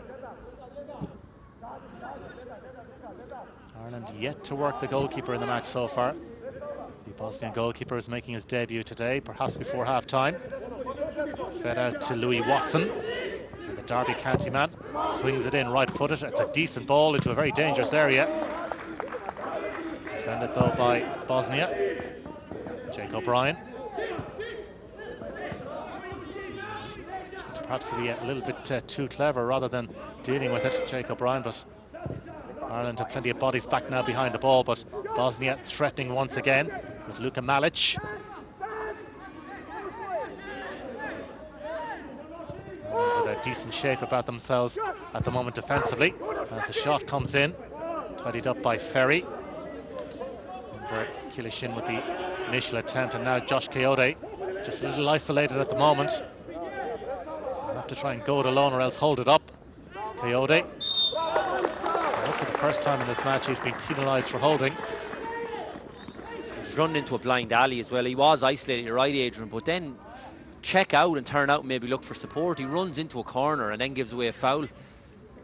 Ireland yet to work the goalkeeper in the match so far. The Bosnian goalkeeper is making his debut today, perhaps before half-time. Fed out to Louis Watson. And the Derby County man swings it in right-footed. It's a decent ball into a very dangerous area. Defended though by Bosnia. Jake O'Brien. Perhaps to be a little bit too clever rather than dealing with it, Jake O'Brien, but Ireland have plenty of bodies back now behind the ball, but Bosnia threatening once again with Luka Malic. With a decent shape about themselves at the moment defensively, as the shot comes in, tidied up by Ferry. Over Kilishin with the initial attempt, and now Josh Coyote just a little isolated at the moment. He'll have to try and go it alone or else hold it up. Coyote. For the first time in this match, he's been penalised for holding. He's run into a blind alley as well. He was isolated, you're right, Adrian, but then check out and turn out and maybe look for support. He runs into a corner and then gives away a foul.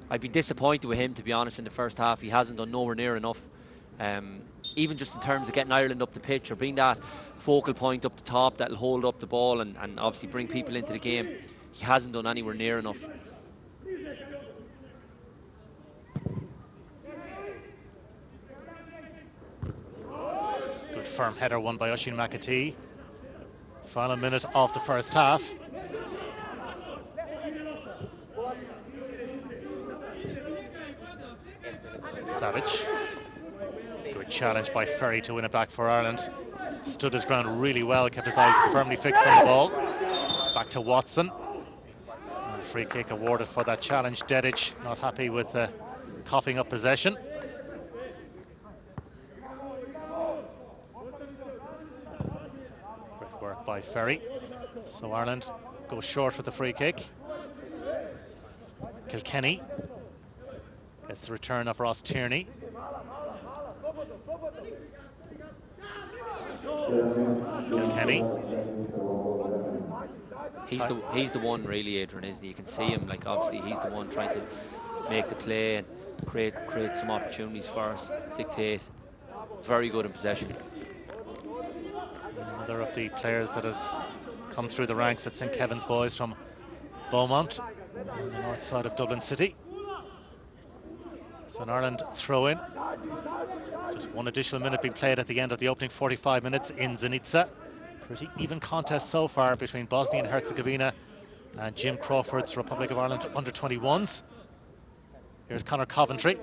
I've been disappointed with him, to be honest, in the first half. He hasn't done nowhere near enough. Even just in terms of getting Ireland up the pitch or being that focal point up the top that'll hold up the ball and obviously bring people into the game. he hasn't done anywhere near enough. Good firm header won by Oisín McAtee. Final minute of the first half. Savage. Good challenge by Ferry to win it back for Ireland. Stood his ground really well, kept his eyes firmly fixed on the ball. Back to Watson. And free kick awarded for that challenge. Dedic not happy with coughing up possession. Great work by Ferry. So Ireland go short with the free kick. Kilkenny gets the return of Ross Tierney. Kilkenny. He's the one really, Adrian, isn't he? You can see him, like obviously he's the one trying to make the play and create some opportunities for us, dictate. Very good in possession. Another of the players that has come through the ranks at St. Kevin's boys from Beaumont on the north side of Dublin City. So an Ireland throw in. Just one additional minute being played at the end of the opening 45 minutes in Zenica. Pretty even contest so far between Bosnia and Herzegovina and Jim Crawford's Republic of Ireland under-21s. Here's Conor Coventry.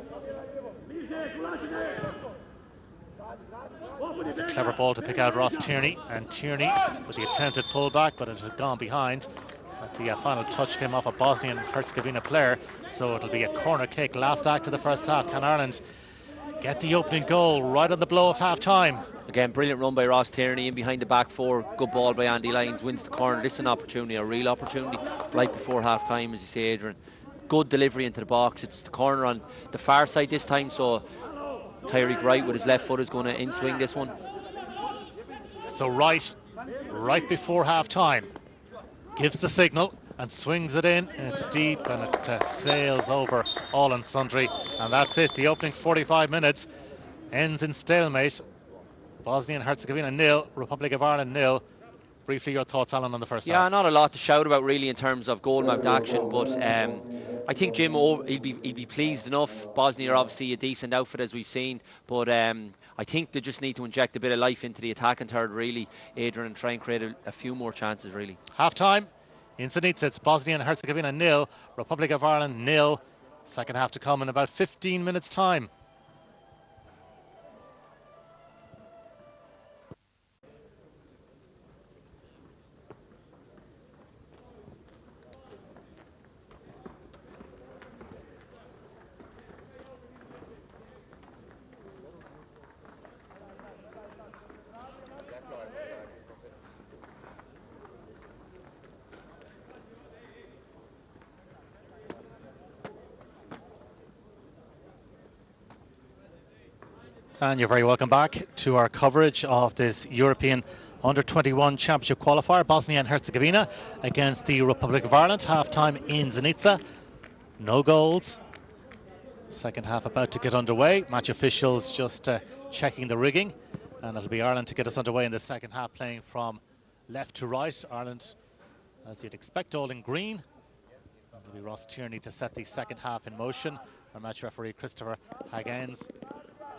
It's a clever ball to pick out Ross Tierney, and Tierney with the attempted pullback, but it had gone behind. The final touch came off a Bosnian Herzegovina player, so it'll be a corner kick. Last act of the first half. Can Ireland get the opening goal right on the blow of half-time? Again, brilliant run by Ross Tierney in behind the back four. Good ball by Andy Lyons, wins the corner. This is an opportunity, a real opportunity, right before half-time, as you say, Adrian. Good delivery into the box. It's the corner on the far side this time, so Tyreek Wright with his left foot is going to in-swing this one. So right before half-time, gives the signal and swings it in, and it's deep, and it sails over all and sundry, and that's it. The opening 45 minutes ends in stalemate. Bosnia and Herzegovina 0, Republic of Ireland 0. Briefly, your thoughts, Alan, on the first half? Yeah, not a lot to shout about really in terms of goal-mouth action, but I think Jim, he'll be pleased enough. Bosnia are obviously a decent outfit, as we've seen, but I think they just need to inject a bit of life into the attacking third, really, Adrian, and try and create a few more chances, really. Half-time in Zenica, it's Bosnia and Herzegovina 0, Republic of Ireland 0. Second half to come in about 15 minutes' time. And you're very welcome back to our coverage of this European Under-21 Championship qualifier. Bosnia and Herzegovina against the Republic of Ireland. Half-time in Zenica. No goals. Second half about to get underway. Match officials just checking the rigging. And it'll be Ireland to get us underway in the second half, playing from left to right. Ireland, as you'd expect, all in green. It'll be Ross Tierney to set the second half in motion. Our match referee, Christopher Hagens,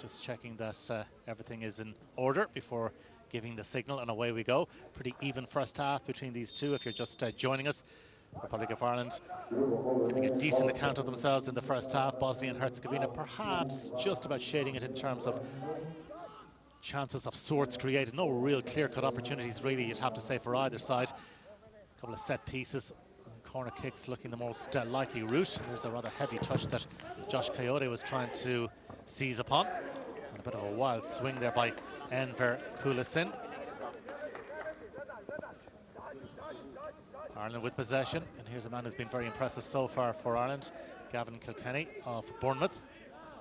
just checking that everything is in order before giving the signal, and away we go. Pretty even first half between these two, if you're just joining us. Republic of Ireland giving a decent account of themselves in the first half. Bosnia and Herzegovina perhaps just about shading it in terms of chances of sorts created. No real clear-cut opportunities, really, you'd have to say, for either side. A couple of set pieces. Corner kicks looking the most likely route. There's a rather heavy touch that Josh Coyote was trying to seize upon. And a bit of a wild swing there by Enver Kulisin. Ireland with possession, and here's a man who's been very impressive so far for Ireland, Gavin Kilkenny of Bournemouth.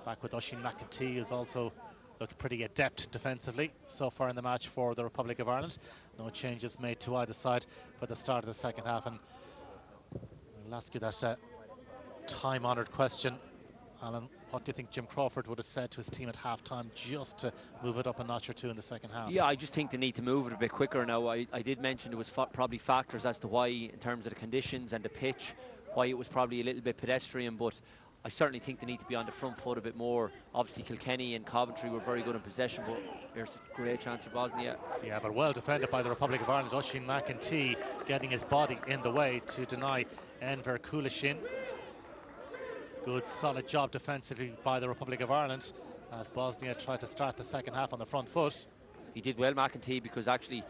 Back with Oisín McAtee, who's also looked pretty adept defensively so far in the match for the Republic of Ireland. No changes made to either side for the start of the second half, and I'll ask you that time-honoured question, Alan, what do you think Jim Crawford would have said to his team at half-time just to move it up a notch or two in the second half? Yeah, I just think they need to move it a bit quicker now. I did mention there was probably factors as to why, in terms of the conditions and the pitch, why it was probably a little bit pedestrian, but I certainly think they need to be on the front foot a bit more. Obviously Kilkenny and Coventry were very good in possession, but there's a great chance for Bosnia. Yeah, but well defended by the Republic of Ireland. Oisin McEntee getting his body in the way to deny Enver Kulishin. Good solid job defensively by the Republic of Ireland as Bosnia tried to start the second half on the front foot. He did well, McEntee, because actually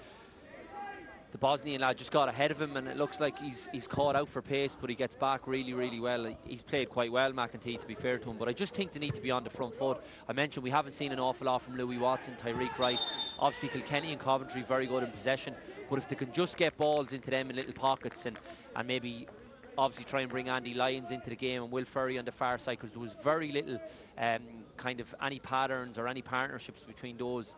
the Bosnian lad just got ahead of him, and it looks like he's caught out for pace, but he gets back really, really well. He's played quite well, McEntee, to be fair to him, but I just think they need to be on the front foot. I mentioned we haven't seen an awful lot from Louis Watson, Tyreek Wright. Obviously Kilkenny and Coventry very good in possession, but if they can just get balls into them in little pockets and maybe obviously try and bring Andy Lyons into the game and Will Ferry on the far side, because there was very little kind of any patterns or any partnerships between those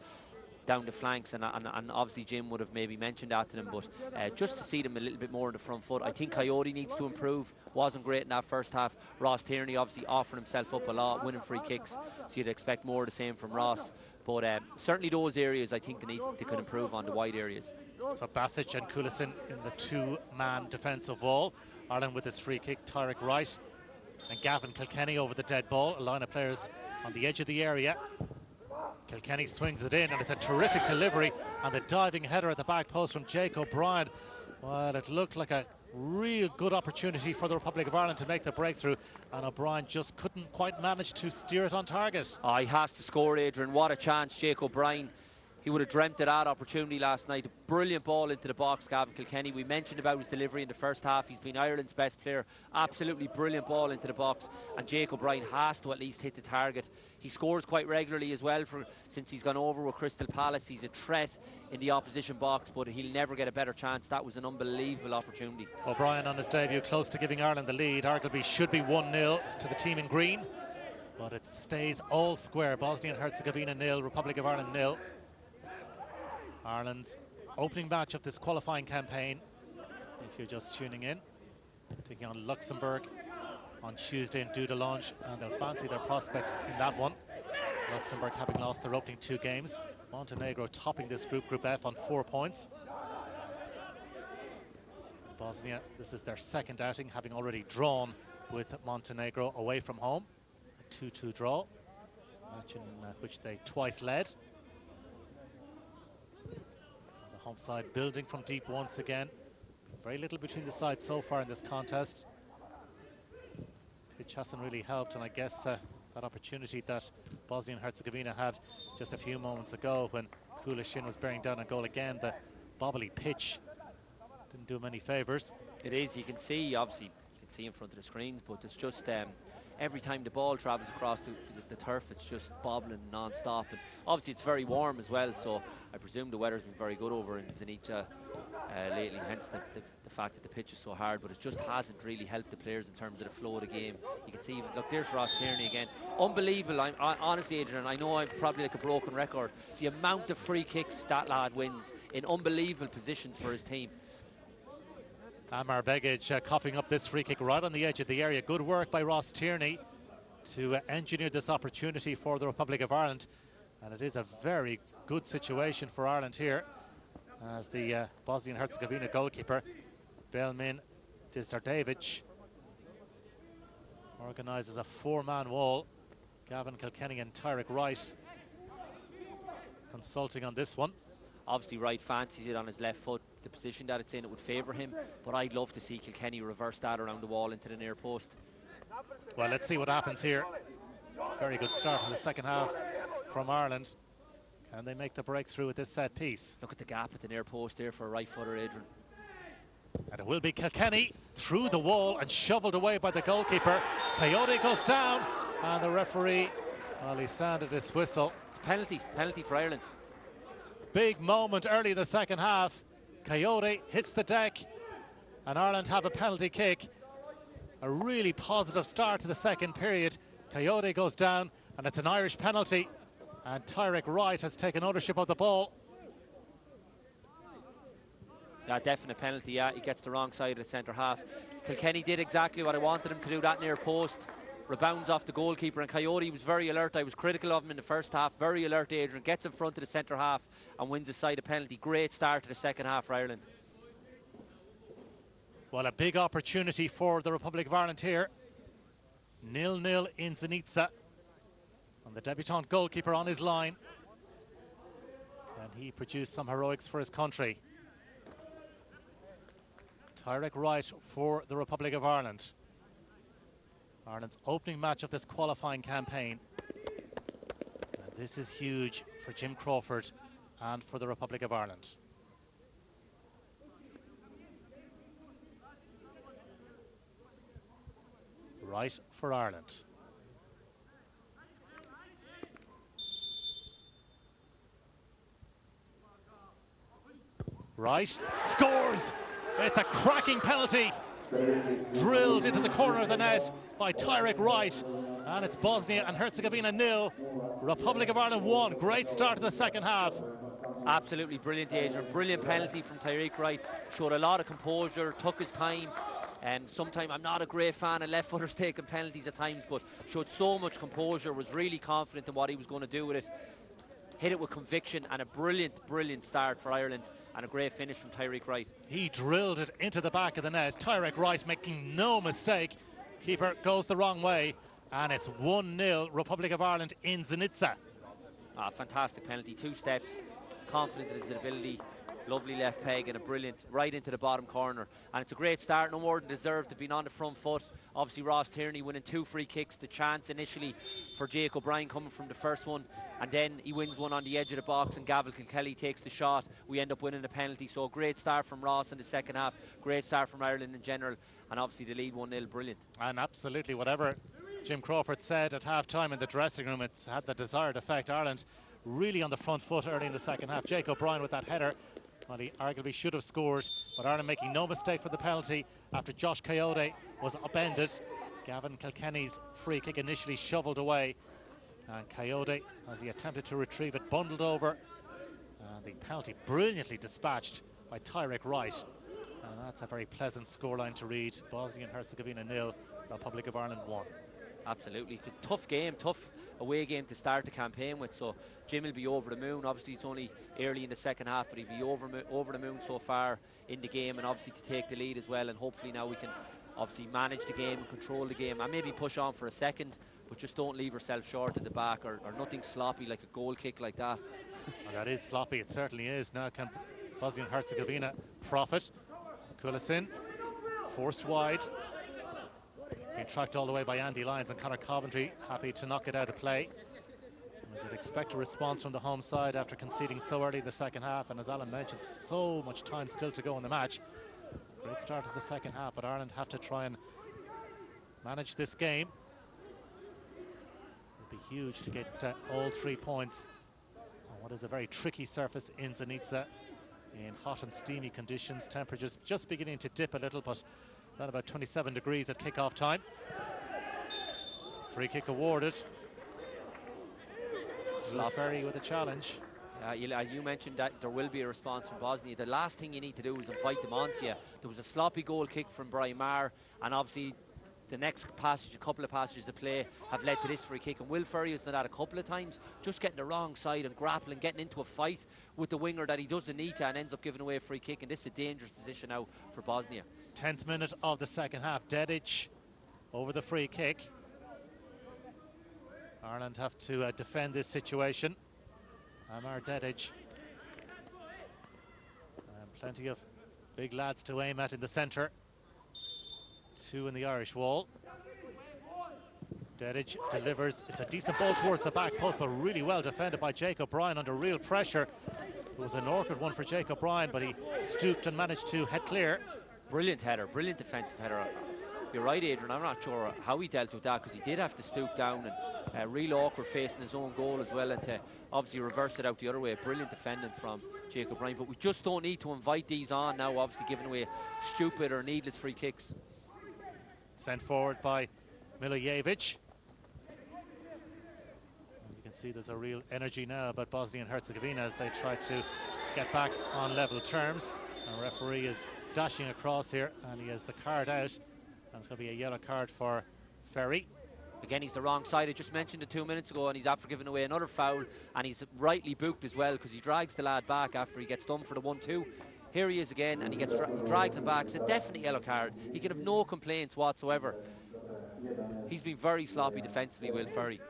down the flanks, and obviously Jim would have maybe mentioned that to them, but just to see them a little bit more in the front foot. I think Coyote needs to improve. Wasn't great in that first half. Ross Tierney obviously offering himself up a lot, winning free kicks, so you'd expect more of the same from Ross, but certainly those areas I think they could improve on, the wide areas. So Basic and Kulisin in the two-man defensive wall. Ireland with his free kick, Tyreek Wright and Gavin Kilkenny over the dead ball. A line of players on the edge of the area. Kilkenny swings it in, and it's a terrific delivery, and the diving header at the back post from Jake O'Brien. Well, it looked like a real good opportunity for the Republic of Ireland to make the breakthrough, and O'Brien just couldn't quite manage to steer it on target. Oh, he has to score, Adrian. What a chance, Jake O'Brien. He would have dreamt of that opportunity last night. A brilliant ball into the box, Gavin Kilkenny. We mentioned about his delivery in the first half. He's been Ireland's best player. Absolutely brilliant ball into the box. And Jake O'Brien has to at least hit the target. He scores quite regularly as well since he's gone over with Crystal Palace. He's a threat in the opposition box, but he'll never get a better chance. That was an unbelievable opportunity. O'Brien on his debut, close to giving Ireland the lead. Arguably should be 1-0 to the team in green, but it stays all square. Bosnia and Herzegovina 0, Republic of Ireland 0. Ireland's opening match of this qualifying campaign, if you're just tuning in, taking on Luxembourg on Tuesday in Dudelange, and they'll fancy their prospects in that one. Luxembourg having lost their opening 2 games. Montenegro topping this group, Group F, on 4 points. Bosnia, this is their second outing, having already drawn with Montenegro away from home. A 2-2 draw, match in which they twice led. Home side building from deep once again. Very little between the sides so far in this contest. Pitch hasn't really helped, and I guess that opportunity that Bosnia and Herzegovina had just a few moments ago when Kulishin was bearing down a goal again, the bobbly pitch didn't do him any favours. It is, you can see, obviously, you can see in front of the screens, but it's just every time the ball travels across the turf, it's just bobbling non-stop. And obviously it's very warm as well, so I presume the weather's been very good over in Zenica lately, hence the fact that the pitch is so hard, but it just hasn't really helped the players in terms of the flow of the game. You can see, look, there's Ross Tierney again. Unbelievable. Honestly, Adrian, I know I'm probably like a broken record. The amount of free kicks that lad wins in unbelievable positions for his team. Amar Begic coughing up this free kick right on the edge of the area. Good work by Ross Tierney to engineer this opportunity for the Republic of Ireland. And it is a very good situation for Ireland here, as the Bosnia and Herzegovina goalkeeper, Belmin Dizdardevic, organises a 4-man wall. Gavin Kilkenny and Tyreek Wright consulting on this one. Obviously Wright fancies it on his left foot. The position that it's in, it would favour him, but I'd love to see Kilkenny reverse that around the wall into the near post. Well, let's see what happens here. Very good start in the second half from Ireland. Can they make the breakthrough with this set piece? Look at the gap at the near post there for a right footer, Adrian. And it will be Kilkenny through the wall and shoveled away by the goalkeeper. Coyote goes down, and the referee, well, he sounded his whistle. It's a penalty for Ireland. Big moment early in the second half. Coyote hits the deck, and Ireland have a penalty kick. A really positive start to the second period. Coyote goes down, and it's an Irish penalty, and Tyreek Wright has taken ownership of the ball. Yeah, definite penalty, yeah. He gets the wrong side of the centre half. Kilkenny did exactly what I wanted him to do, that near post. rebounds off the goalkeeper, and Coyote was very alert. I was critical of him in the first half. Very alert, Adrian. Gets in front of the centre half and wins aside a penalty. Great start to the second half for Ireland. Well, a big opportunity for the Republic of Ireland here. 0-0 in Zenica. And the debutant goalkeeper on his line. And he produced some heroics for his country. Tyrek Wright for the Republic of Ireland. Ireland's opening match of this qualifying campaign. And this is huge for Jim Crawford and for the Republic of Ireland. Wright for Ireland. Wright scores! It's a cracking penalty. Drilled into the corner of the net by Tyrek Wright. And it's Bosnia and Herzegovina 0, Republic of Ireland 1. Great start to the second half. Absolutely brilliant, Adrian. Brilliant penalty from Tyrek Wright. Showed a lot of composure, took his time. And sometimes I'm not a great fan of left footers taking penalties at times, but showed so much composure, was really confident in what he was going to do with it. Hit it with conviction, and a brilliant, brilliant start for Ireland, and a great finish from Tyrek Wright. He drilled it into the back of the net. Tyrek Wright making no mistake. Keeper goes the wrong way, and it's 1-0 Republic of Ireland in Zenica. Fantastic penalty, 2 steps, confident in his ability. Lovely left peg and a brilliant right into the bottom corner. And it's a great start, no more than deserved to be on the front foot. Obviously Ross Tierney winning 2 free kicks. The chance initially for Jake O'Brien coming from the first one, and then he wins one on the edge of the box and Gavin Kilkelly takes the shot. We end up winning the penalty. So a great start from Ross in the second half, great start from Ireland in general, and obviously the lead 1-0, brilliant. And absolutely whatever Jim Crawford said at half-time in the dressing room, it's had the desired effect. Ireland really on the front foot early in the second half. Jake O'Brien with that header. Well, he arguably should have scored, but Ireland making no mistake for the penalty after Josh Coyote was upended. Gavin Kilkenny's free kick initially shoveled away, and Coyote, as he attempted to retrieve it, bundled over. And the penalty brilliantly dispatched by Tyrek Wright. And that's a very pleasant scoreline to read. Bosnia and Herzegovina 0, Republic of Ireland 1. Absolutely, tough game, tough away game to start the campaign with, so Jim will be over the moon. Obviously it's only early in the second half, but he'll be over the moon so far in the game, and obviously to take the lead as well, and hopefully now we can obviously manage the game and control the game and maybe push on for a second, but just don't leave ourselves short at the back, or nothing sloppy like a goal kick like that. Well, that is sloppy, it certainly is. Now can Bosnia and Herzegovina profit? Kulisin forced wide, being tracked all the way by Andy Lyons, and Conor Coventry happy to knock it out of play. We did expect a response from the home side after conceding so early in the second half, and as Alan mentioned, so much time still to go in the match. Great start to the second half, but Ireland have to try and manage this game. It'd be huge to get all 3 points on what is a very tricky surface in Zenica in hot and steamy conditions. Temperatures just beginning to dip a little, but around about 27 degrees at kick-off time. Free kick awarded. Ferry with a challenge. You mentioned that there will be a response from Bosnia. The last thing you need to do is invite them onto you. There was a sloppy goal kick from Brian Maher, and obviously the next passage, a couple of passages of play have led to this free kick, and Will Ferry has done that a couple of times, just getting the wrong side and grappling, getting into a fight with the winger that he doesn't need to, and ends up giving away a free kick, and this is a dangerous position now for Bosnia. 10th minute of the second half. Dedic over the free kick. Ireland have to defend this situation. Amar Dedic. And plenty of big lads to aim at in the centre. 2 in the Irish wall. Dedic delivers. It's a decent ball towards the back post, but really well defended by Jake O'Brien under real pressure. It was an awkward one for Jake O'Brien, but he stooped and managed to head clear. Brilliant header, brilliant defensive header. You're right, Adrian, I'm not sure how he dealt with that, because he did have to stoop down, and real awkward facing his own goal as well, and to obviously reverse it out the other way. Brilliant defending from Jake O'Brien, but we just don't need to invite these on now, obviously giving away stupid or needless free kicks. Sent forward by Milojevic. You can see there's a real energy now about Bosnia and Herzegovina as they try to get back on level terms. Our referee is dashing across here, and he has the card out, and it's going to be a yellow card for Ferry. Again, he's the wrong side. I just mentioned it 2 minutes ago, and he's after giving away another foul, and he's rightly booked as well because he drags the lad back after he gets done for the 1-2. Here he is again, and he drags him back. It's a definite yellow card. He can have no complaints whatsoever. He's been very sloppy defensively, Will Ferry.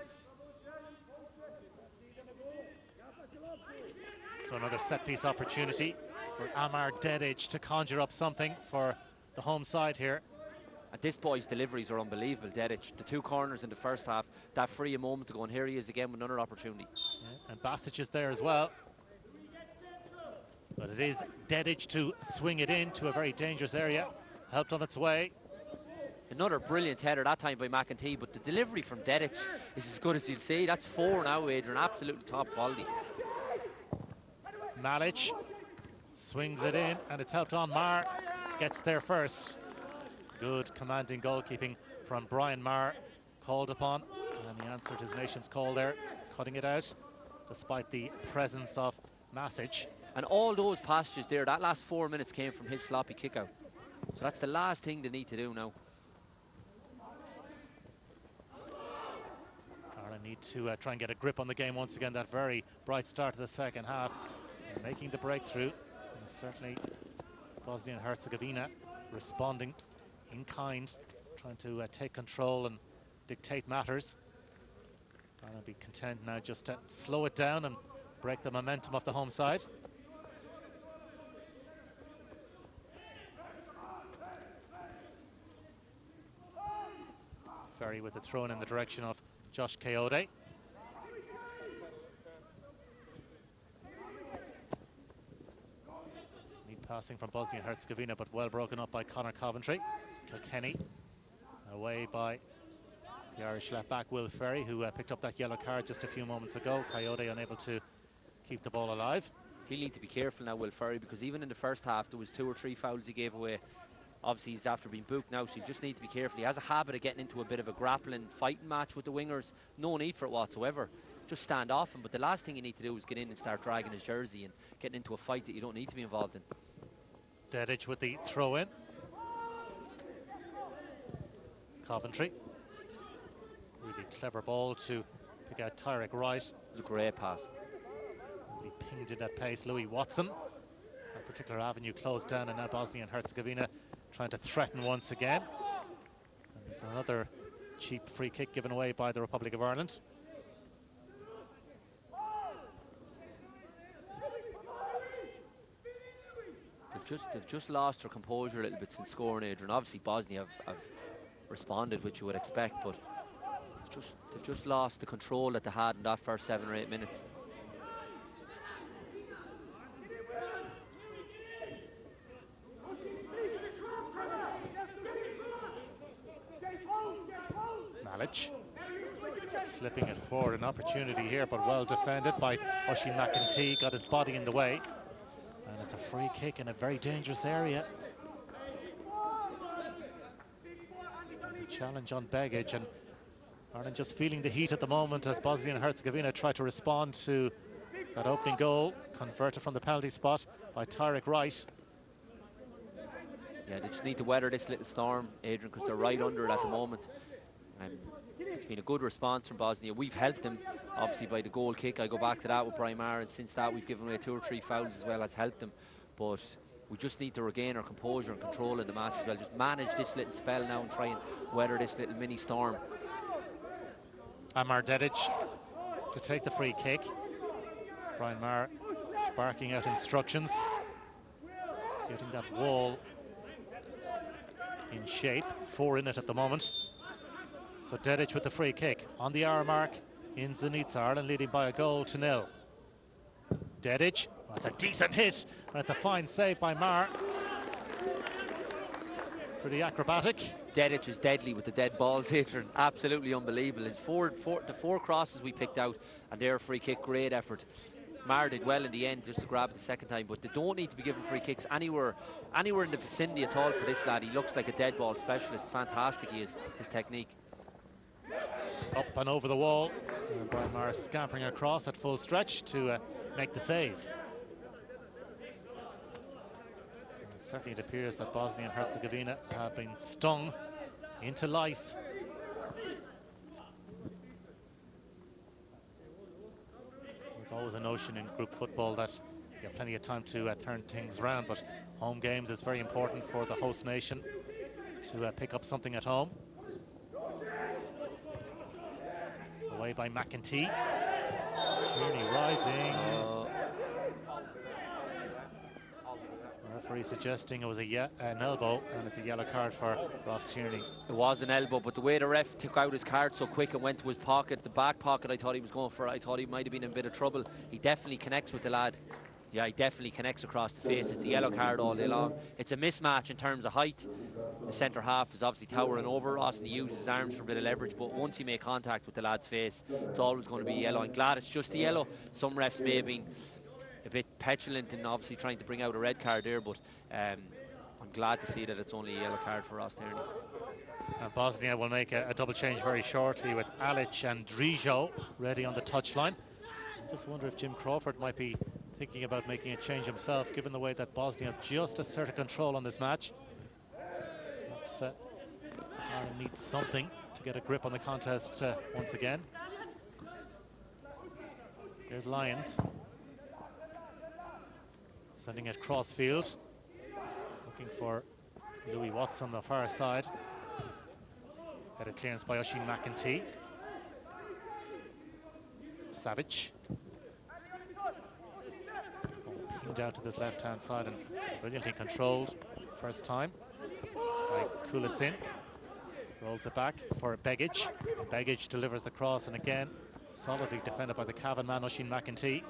So another set-piece opportunity for Amar Dedic to conjure up something for the home side here. And this boy's deliveries are unbelievable, Dedic. The 2 corners in the first half, that free a moment ago, and here he is again with another opportunity. Yeah, and Basic is there as well. But it is Dedic to swing it into a very dangerous area. Helped on its way. Another brilliant header, that time by McEntee, but the delivery from Dedic is as good as you'll see. That's 4 now, Adrian, absolutely top quality. Malic swings it in, and it's helped on. Marr gets there first. Good commanding goalkeeping from Brian Marr, called upon, and he answered his nation's call there, cutting it out, despite the presence of Masic. And all those passages there, that last 4 minutes came from his sloppy kick out. So that's the last thing they need to do now. Ireland need to try and get a grip on the game once again. That very bright start to the second half, making the breakthrough. And certainly Bosnia and Herzegovina responding in kind, trying to take control and dictate matters. Ireland be content now just to slow it down and break the momentum of the home side. Ferry with the throw in the direction of Josh Kayode. Neat passing from Bosnia and Herzegovina, but well broken up by Conor Coventry. Kilkenny away by the Irish left back Will Ferry, who picked up that yellow card just a few moments ago. Kayode unable to keep the ball alive. He'll need to be careful now, Will Ferry, because even in the first half there was 2 or 3 fouls he gave away. Obviously he's after being booked now, so you just need to be careful. He has a habit of getting into a bit of a grappling, fighting match with the wingers. No need for it whatsoever. Just stand off him, but the last thing you need to do is get in and start dragging his jersey and getting into a fight that you don't need to be involved in. Dedic with the throw in. Coventry. Really clever ball to pick out Tyrek Wright. It was a great pass. He pinged it at pace. Louis Watson. A particular avenue closed down, and now Bosnia and Herzegovina trying to threaten once again. And there's another cheap free kick given away by the Republic of Ireland. They've just lost their composure a little bit since scoring, Adrian. Obviously Bosnia have responded, which you would expect, but they've just lost the control that they had in that first 7 or 8 minutes. Malic slipping it forward, an opportunity here, but well defended by Oisin McEntee, got his body in the way, and it's a free kick in a very dangerous area. And the challenge on Begic, and Ireland just feeling the heat at the moment as Bosnia and Herzegovina try to respond to that opening goal, converted from the penalty spot by Tyrek Wright. Yeah, they just need to weather this little storm, Adrian, because they're right under it at the moment. And it's been a good response from Bosnia. We've helped them, obviously, by the goal kick. I go back to that with Brian Marr, and since that we've given away 2 or 3 fouls as well. That's helped them. But we just need to regain our composure and control in the match as well. Just manage this little spell now and try and weather this little mini storm. Amar Dedic to take the free kick. Brian Marr barking out instructions, getting that wall in shape. 4 in it at the moment. So Dedic with the free kick on the hour mark in Zenica. Ireland leading by a goal to 0. Dedic, oh, it's a decent hit, and it's a fine save by Marr. Pretty acrobatic. Dedic is deadly with the dead balls, Adrian. Absolutely unbelievable. His the 4 crosses we picked out, and their free kick, great effort. Marr did well in the end just to grab it the second time, but they don't need to be given free kicks anywhere in the vicinity at all for this lad. He looks like a dead ball specialist. Fantastic he is, his technique. Up and over the wall, and Brian Marr scampering across at full stretch to make the save. And certainly it appears that Bosnia and Herzegovina have been stung into life There's always a notion in group football that you have plenty of time to turn things around, but home games is very important for the host nation to pick up something at home. Away by McEntee. Tierney rising. Referee suggesting it was an elbow, and it's a yellow card for Ross Tierney. It was an elbow, but the way the ref took out his card so quick and went to his pocket, the back pocket, I thought he was going for. I thought he might have been in a bit of trouble. He definitely connects with the lad. Yeah, he definitely connects across the face. It's a yellow card all day long. It's a mismatch in terms of height. The centre half is obviously towering over Ross, and he uses his arms for a bit of leverage, but once he made contact with the lad's face, it's always going to be yellow. I'm glad it's just a yellow. Some refs may have been a bit petulant and obviously trying to bring out a red card there, but I'm glad to see that it's only a yellow card for Ross Tierney. And Bosnia will make a double change very shortly with Alic and Drijo ready on the touchline. I just wonder if Jim Crawford might be thinking about making a change himself, given the way that Bosnia have just asserted control on this match. Upset. Ireland needs something to get a grip on the contest once again. Here's Lyons. Sending it crossfield. Looking for Louis Watts on the far side. Got a clearance by Oisin McEntee. Savage. Pinned down to this left-hand side and brilliantly controlled first time by Kulisin. Rolls it back for Begic. Begic delivers the cross, and again solidly defended by the Cavan man Oisin McEntee.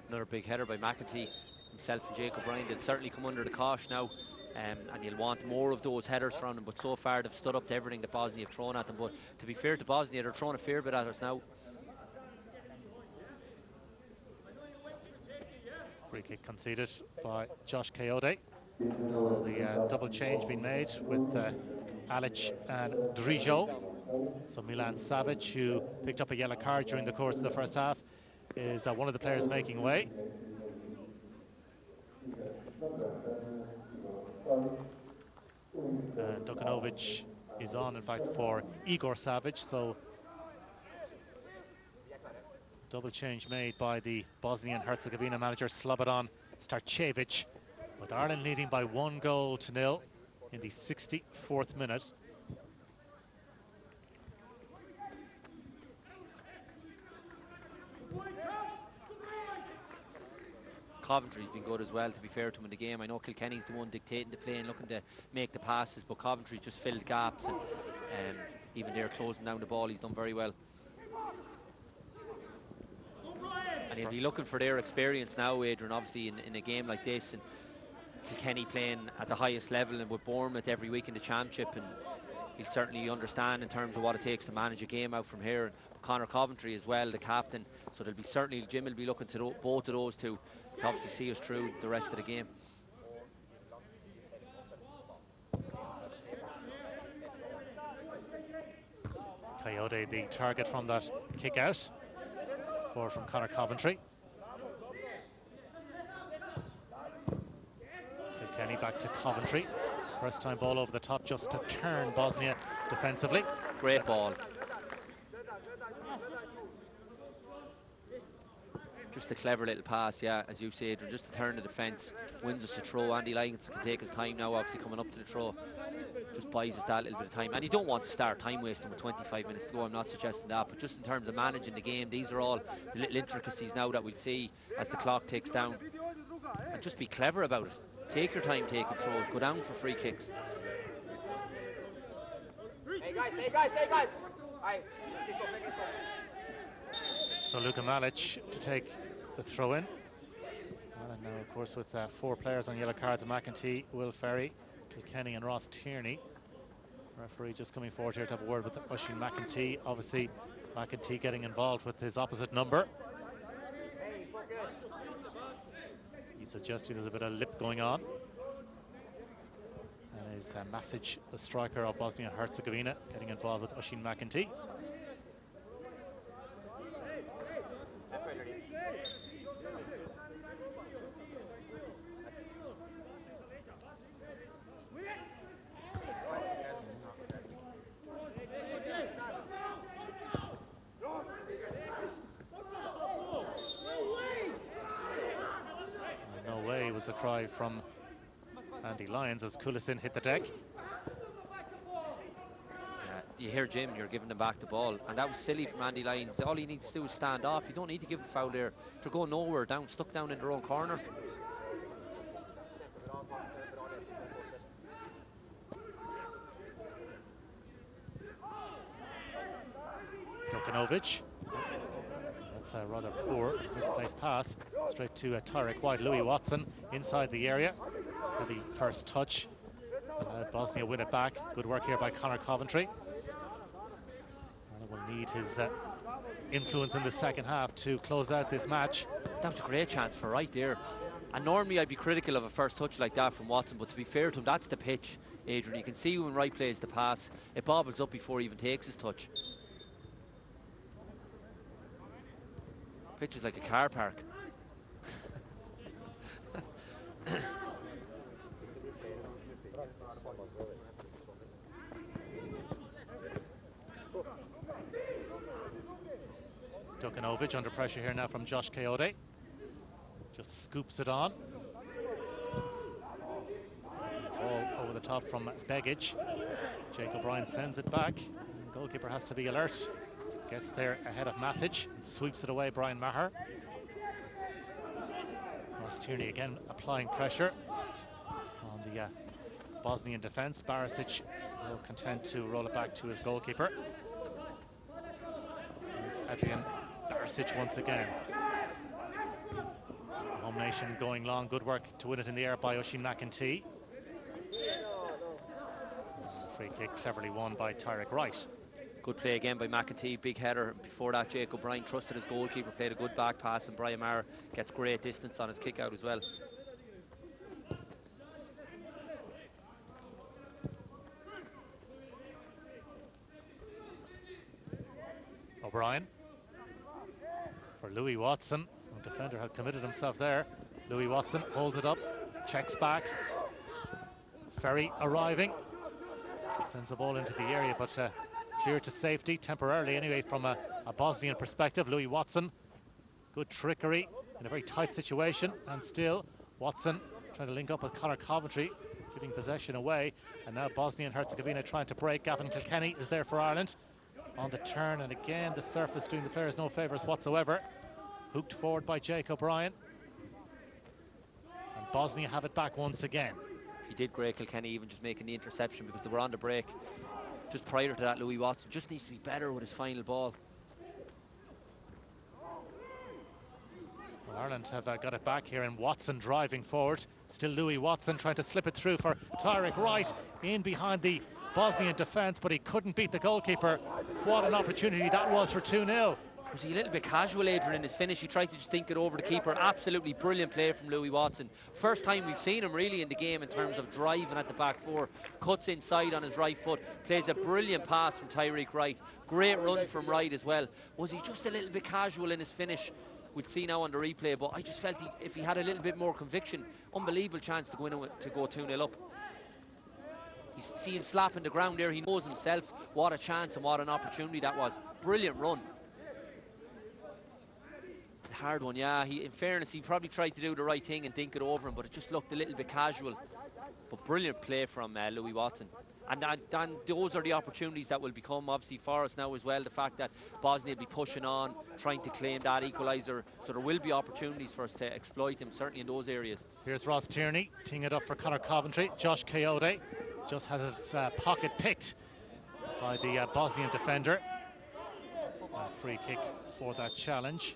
Another big header by McEntee. Himself and Jacob Ryan, they'll certainly come under the cosh now, and you'll want more of those headers from them, but so far they've stood up to everything that Bosnia have thrown at them. But to be fair to Bosnia, they're throwing a fair bit at us now. Free kick conceded by Josh Coyote. So the double change being made with Alic and Drijo. So Milan Savic, who picked up a yellow card during the course of the first half, is one of the players making way. Dukanovic is on, in fact, for Igor Savic. So double change made by the Bosnia and Herzegovina manager Slobodan Starcevic, with Ireland leading by 1-0 in the 64th minute. Coventry's been good as well, to be fair to him in the game. I know Kilkenny's the one dictating the play and looking to make the passes, but Coventry just filled gaps, and even they're closing down the ball. He's done very well. And he'll be looking for their experience now, Adrian, obviously in a game like this, and Kilkenny playing at the highest level and with Bournemouth every week in the championship, and he'll certainly understand in terms of what it takes to manage a game out from here. And Conor Coventry as well, the captain, so there'll be certainly, Jim will be looking to both of those two to obviously see us through the rest of the game. Coyote the target from that kick out, or from Conor Coventry. Kilkenny back to Coventry. First time ball over the top just to turn Bosnia defensively. Great ball. Just a clever little pass, yeah, as you said, just to turn the defence, wins us a throw. Andy Lyons can take his time now, obviously coming up to the throw, just buys us that little bit of time. And you don't want to start time wasting with 25 minutes to go, I'm not suggesting that, but just in terms of managing the game, these are all the little intricacies now that we'll see as the clock ticks down. And just be clever about it. Take your time taking throws, go down for free kicks. Hey guys. So Luka Malic to take the throw in. And now, of course, with 4 players on yellow cards: McEntee, Will Ferry, Kilkenny, and Ross Tierney. Referee just coming forward here to have a word with Oisin McEntee. Obviously, McEntee getting involved with his opposite number. He's suggesting there's a bit of lip going on. And is Masic, the striker of Bosnia and Herzegovina, getting involved with Oisin McEntee. the cry from Andy Lyons as Kulisin hit the deck. You hear Jim, you're giving them back the ball, and that was silly from Andy Lyons. All he needs to do is stand off. You don't need to give a foul there. They're going nowhere, stuck down in their own corner. Dukanovic. That's a rather poor misplaced pass. Straight to Tarek White. Louis Watson inside the area. Heavy first touch. Bosnia win it back. Good work here by Conor Coventry. Will need his influence in the second half to close out this match. That was a great chance for Wright there. And normally I'd be critical of a first touch like that from Watson, but to be fair to him, that's the pitch, Adrian. You can see when Wright plays the pass, it bobbles up before he even takes his touch. Pitch is like a car park. Dukanovic under pressure here now from Josh Coyote. Just scoops it on. Ball over the top from Begic. Jake O'Brien sends it back. The goalkeeper has to be alert. Gets there ahead of Masic and sweeps it away, Brian Maher. Ross Tierney again applying pressure on the Bosnian defence. Barisic will content to roll it back to his goalkeeper. Here's Adrian Barisic once again. Home nation going long. Good work to win it in the air by Oisin McEntee. Free kick cleverly won by Tarek Wright. Good play again by McEntee, big header. Before that, Jake O'Brien trusted his goalkeeper, played a good back pass, and Brian Maher gets great distance on his kick out as well. O'Brien for Louis Watson. The defender had committed himself there. Louis Watson holds it up, checks back. Ferry arriving, sends the ball into the area, but clear to safety temporarily anyway from a Bosnian perspective. Louis Watson, good trickery in a very tight situation, and still Watson trying to link up with Conor Coventry, giving possession away, and now Bosnia and Herzegovina trying to break. Gavin Kilkenny is there for Ireland on the turn, and again the surface doing the players no favours whatsoever. Hooked forward by Jake O'Brien, and Bosnia have it back once again. He did great, Kilkenny, even just making the interception because they were on the break. Just prior to that, Louis Watson just needs to be better with his final ball. Well, Ireland have got it back here, and Watson driving forward. Still Louis Watson trying to slip it through for Tarek Wright in behind the Bosnian defence, but he couldn't beat the goalkeeper. What an opportunity that was for 2-0. Was he a little bit casual, Adrian, in his finish? He tried to just think it over the keeper. Absolutely brilliant play from Louis Watson. First time we've seen him really in the game in terms of driving at the back four. Cuts inside on his right foot. Plays a brilliant pass from Tyreek Wright. Great run from Wright as well. Was he just a little bit casual in his finish? We'll see now on the replay, but I just felt if he had a little bit more conviction, unbelievable chance to go in to go 2-0 up. You see him slapping the ground there. He knows himself what a chance and what an opportunity that was. Brilliant run. It's a hard one, yeah. In fairness, he probably tried to do the right thing and think it over him, but it just looked a little bit casual. But brilliant play from Louis Watson. And those are the opportunities that will become obviously for us now as well. The fact that Bosnia will be pushing on, trying to claim that equaliser. So there will be opportunities for us to exploit them, certainly in those areas. Here's Ross Tierney, teeing it up for Conor Coventry. Josh Coyote just has his pocket picked by the Bosnian defender. A free kick for that challenge.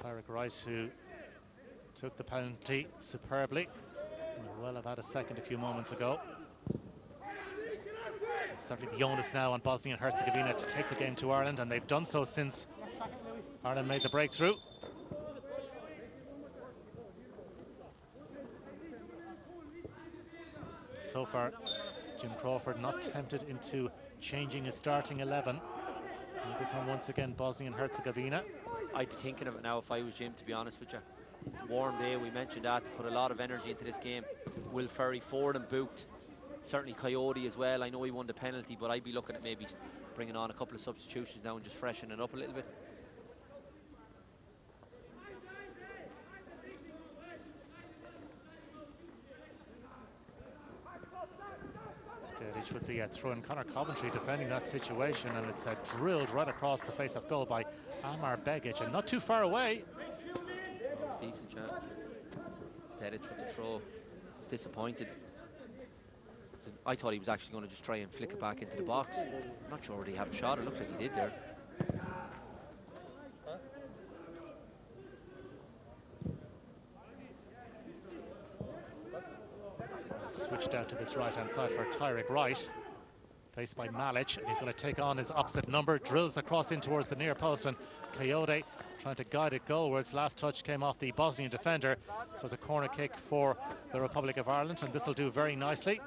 Tarek Wright, who took the penalty superbly, well have had a second a few moments ago. Certainly the onus now on Bosnia and Herzegovina to take the game to Ireland, and they've done so since Ireland made the breakthrough. So far, Jim Crawford not tempted into changing his starting 11. Will become once again Bosnia and Herzegovina. I'd be thinking of it now if I was Jim, to be honest with you. Warm day, we mentioned that, to put a lot of energy into this game. Will Ferry forward and booked. Certainly Coyote as well. I know he won the penalty, but I'd be looking at maybe bringing on a couple of substitutions now and just freshening it up a little bit. Begic with the throw in. Conor Coventry defending that situation, and it's drilled right across the face of goal by Amar Begic, and not too far away. That was decent, yeah. Dedic with the throw. He's disappointed. I thought he was actually going to just try and flick it back into the box. I'm not sure whether he had a shot. It looks like he did there. Switched out to this right-hand side for Tyrek Wright. Faced by Malic, and he's going to take on his opposite number. Drills the cross in towards the near post, and Coyote trying to guide it goalwards. Last touch came off the Bosnian defender, so it's a corner kick for the Republic of Ireland, and this will do very nicely.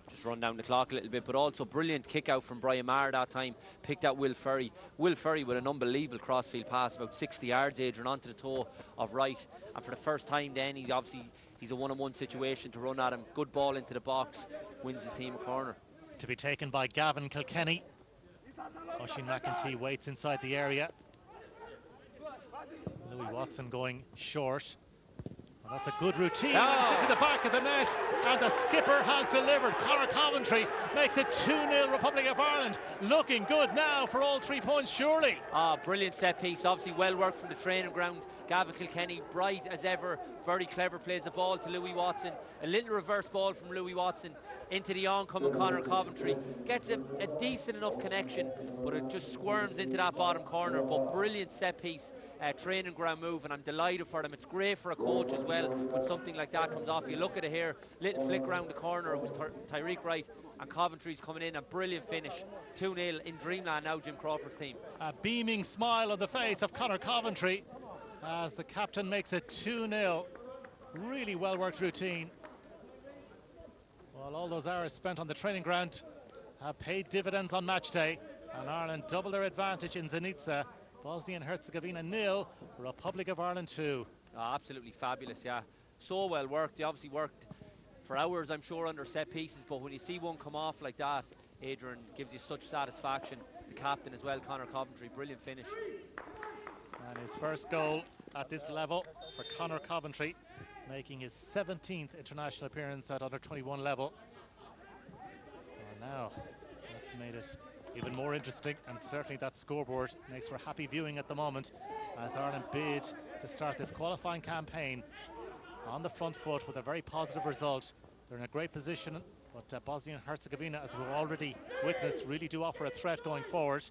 Just run down the clock a little bit, but also brilliant kick out from Brian Maher that time. Picked out Will Ferry. Will Ferry with an unbelievable crossfield pass, about 60 yards, Adrian, onto the toe of Wright. And for the first time then, he's a one-on-one situation to run at him. Good ball into the box, wins his team a corner. To be taken by Gavin Kilkenny. Oisin McEntee waits inside the area. Louis Watson going short. Well, that's a good routine, and hit to the back of the net, and the skipper has delivered. Conor Coventry makes it 2-0 Republic of Ireland. Looking good now for all 3 points, surely. Brilliant set piece, obviously well worked from the training ground. Gavin Kilkenny, bright as ever, very clever, plays the ball to Louis Watson. A little reverse ball from Louis Watson into the oncoming Conor Coventry. Gets a decent enough connection, but it just squirms into that bottom corner. But brilliant set piece, training ground move, and I'm delighted for them. It's great for a coach as well when something like that comes off. You look at it here, little flick round the corner. It was Tyrek Wright, and Coventry's coming in, a brilliant finish. 2-0 in Dreamland now, Jim Crawford's team. A beaming smile on the face of Conor Coventry as the captain makes it 2-0. Really well worked routine. Well, all those hours spent on the training ground have paid dividends on match day, and Ireland double their advantage in Zenica. Bosnia and Herzegovina 0, Republic of Ireland 2. Absolutely fabulous, yeah. So well worked. They obviously worked for hours, I'm sure, under set pieces, but when you see one come off like that, Adrian, gives you such satisfaction. The captain as well, Conor Coventry, brilliant finish. And his first goal at this level for Conor Coventry, making his 17th international appearance at under-21 level. Well, now that's made it even more interesting, and certainly that scoreboard makes for happy viewing at the moment as Ireland bid to start this qualifying campaign on the front foot with a very positive result. They're in a great position, but Bosnia and Herzegovina, as we've already witnessed, really do offer a threat going forward.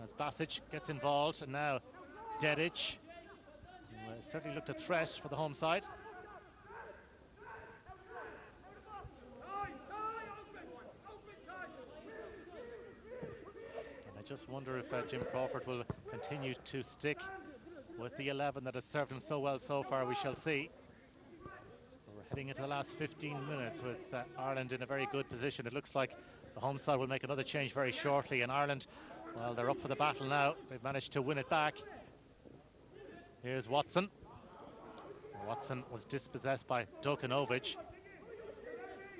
As Basic gets involved, and now Dedic, who certainly looked a threat for the home side. And I just wonder if Jim Crawford will continue to stick with the 11 that has served him so well so far. We shall see. We're heading into the last 15 minutes with Ireland in a very good position. It looks like the home side will make another change very shortly, and Ireland, well, they're up for the battle now. They've managed to win it back. Here's Watson. Watson was dispossessed by Dokanovic.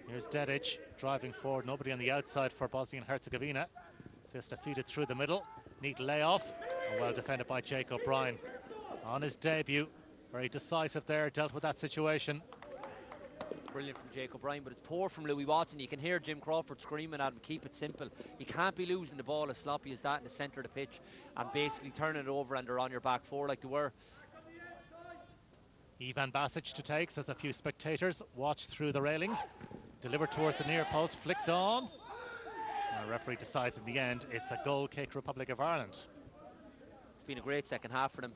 Here's Dedic driving forward. Nobody on the outside for Bosnia and Herzegovina. So he has to feed it through the middle. Neat layoff. And well defended by Jake O'Brien. On his debut, very decisive there, dealt with that situation. Brilliant from Jake O'Brien, but it's poor from Louis Watson. You can hear Jim Crawford screaming at him, keep it simple. You can't be losing the ball as sloppy as that in the centre of the pitch and basically turning it over and they're on your back four like they were. Ivan Basic to take, says a few spectators. Watch through the railings. Delivered towards the near post, flicked on. And the referee decides in the end it's a goal kick, Republic of Ireland. It's been a great second half for them.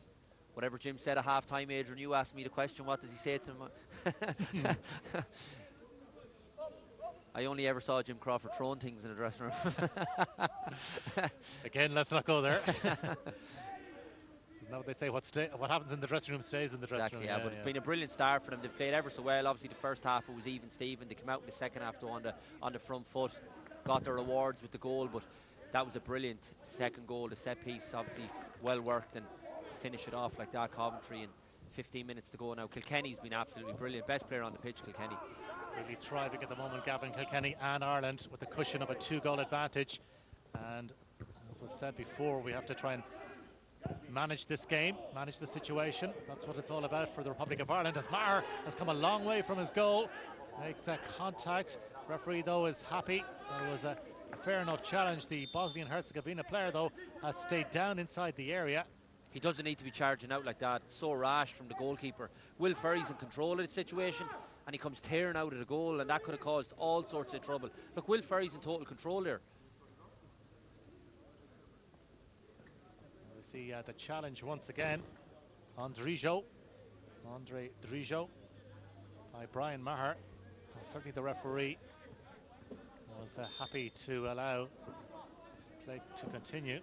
Whatever Jim said at half-time, Adrian, you asked me the question, what does he say to them? I only ever saw Jim Crawford throwing things in the dressing room. Again, let's not go there. Now they say what happens in the dressing room stays in the dressing room. Yeah, but it's been a brilliant start for them. They've played ever so well. Obviously, the first half it was even Steven. They came out in the second half though on the front foot, got their rewards with the goal, but that was a brilliant second goal. The set piece, obviously, well worked, and finish it off like that, Coventry, and 15 minutes to go now. Kilkenny's been absolutely brilliant. Best player on the pitch, Kilkenny. Really thriving at the moment, Gavin Kilkenny, and Ireland with the cushion of a 2-goal advantage. And as was said before, we have to try and manage this game, manage the situation. That's what it's all about for the Republic of Ireland, as Maher has come a long way from his goal. Makes that contact Referee, though, is happy. There was a fair enough challenge. The Bosnian-Herzegovina player, though, has stayed down inside the area. He doesn't need to be charging out like that. It's so rash from the goalkeeper. Will Ferry's in control of the situation, and he comes tearing out of the goal, and that could have caused all sorts of trouble. Look, Will Ferry's in total control there. We see the challenge once again on Drijo. Andre Drijo by Brian Maher. Certainly the referee was happy to allow play to continue.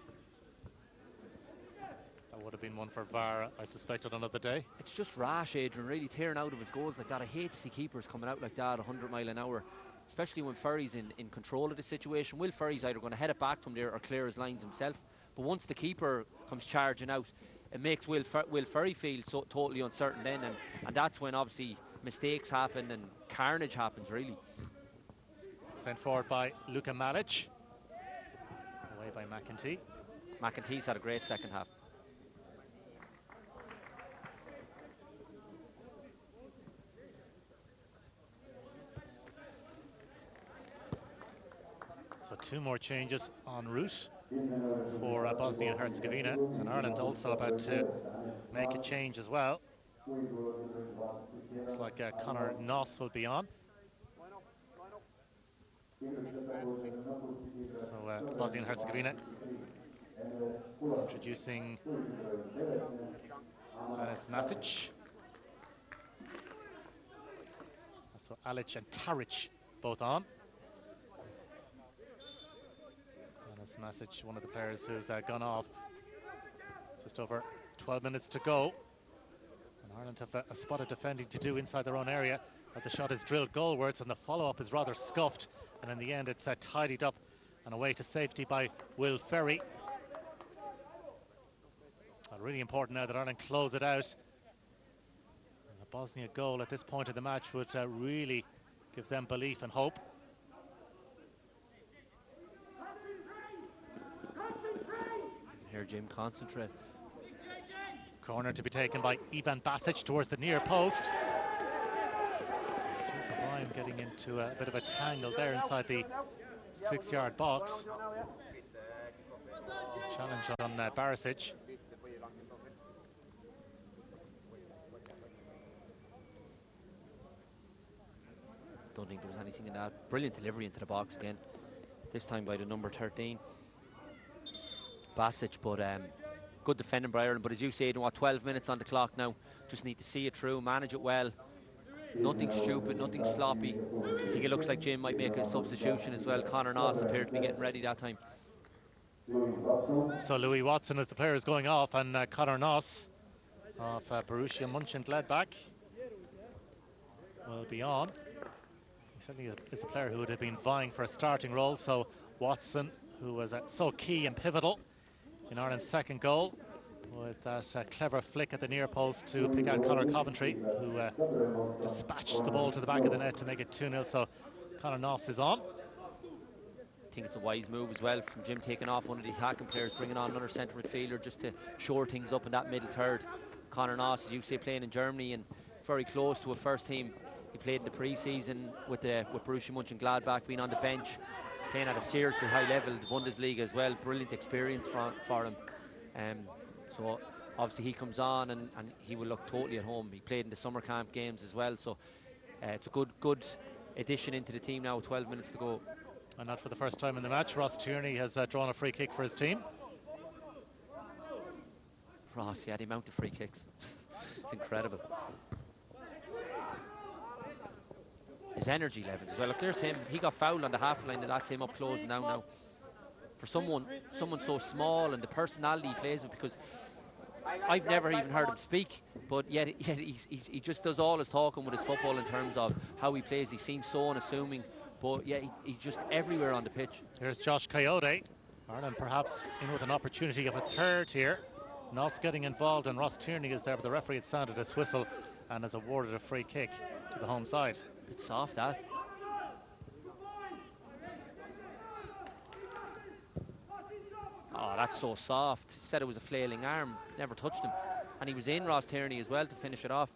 That would have been one for VAR, I suspect, on another day. It's just rash, Adrian, really tearing out of his goals like that. I hate to see keepers coming out like that 100 mile an hour, especially when Ferry's in control of the situation. Will Ferry's either going to head it back from there or clear his lines himself. But once the keeper comes charging out, it makes Will Ferry feel so totally uncertain then, and that's when obviously mistakes happen and carnage happens, really. Sent forward by Luka Malic. Away by McEntee. McEntee's had a great second half. So 2 more changes en route for Bosnia and Herzegovina, and Ireland also about to make a change as well. Looks like Conor Noss will be on. So Bosnia and Herzegovina introducing Masic. So Alic and Taric both on. Masic, one of the players who's gone off. Just over 12 minutes to go. And Ireland have a spot of defending to do inside their own area. But the shot is drilled goalwards and the follow-up is rather scuffed. And in the end, it's tidied up and away to safety by Will Ferry. Really important now that Ireland close it out. And a Bosnia goal at this point of the match would really give them belief and hope. Here, Jim, concentrate. Corner to be taken by Ivan Basic towards the near post. Ryan getting into a bit of a tangle there inside the 6-yard box. Challenge on Barisic. Don't think there was anything in that. Brilliant delivery into the box again. This time by the number 13. Basic, but good defending by Ireland. But as you say, 12 minutes on the clock now. Just need to see it through, manage it well. Nothing stupid, nothing sloppy. I think it looks like Jim might make a substitution as well. Conor Noss appeared to be getting ready that time. So Louis Watson as the player is going off, and Conor Noss of Borussia Mönchengladbach will be on. He certainly is a player who would have been vying for a starting role. So Watson, who was so key and pivotal in Ireland's second goal, with that clever flick at the near post to pick out Conor Coventry, who dispatched the ball to the back of the net to make it 2-0. So Conor Noss is on. I think it's a wise move as well from Jim, taking off one of the attacking players, bringing on another centre midfielder just to shore things up in that middle third. Conor Noss, as you say, playing in Germany and very close to a first team. He played in the pre-season with Borussia Mönchengladbach, being on the bench, playing at a seriously high level, the Bundesliga as well. Brilliant experience for him. So obviously he comes on and he will look totally at home. He played in the summer camp games as well, so it's a good addition into the team now, 12 minutes to go. And not for the first time in the match, Ross Tierney has drawn a free kick for his team. Ross, yeah, the amount of free kicks. It's incredible. His energy levels as well. Look, there's him. He got fouled on the half line, and that's him up closing down now. For someone so small, and the personality he plays with, because I've never even heard him speak, but yet he just does all his talking with his football in terms of how he plays. He seems so unassuming, but yeah, he's just everywhere on the pitch. Here's Josh Coyote. Ireland perhaps in with an opportunity of a third here. Noss getting involved, and Ross Tierney is there, but the referee had sounded his whistle and has awarded a free kick to the home side. Bit soft, that. Oh, that's so soft. He said it was a flailing arm, never touched him. And he was in, Ross Tierney, as well, to finish it off.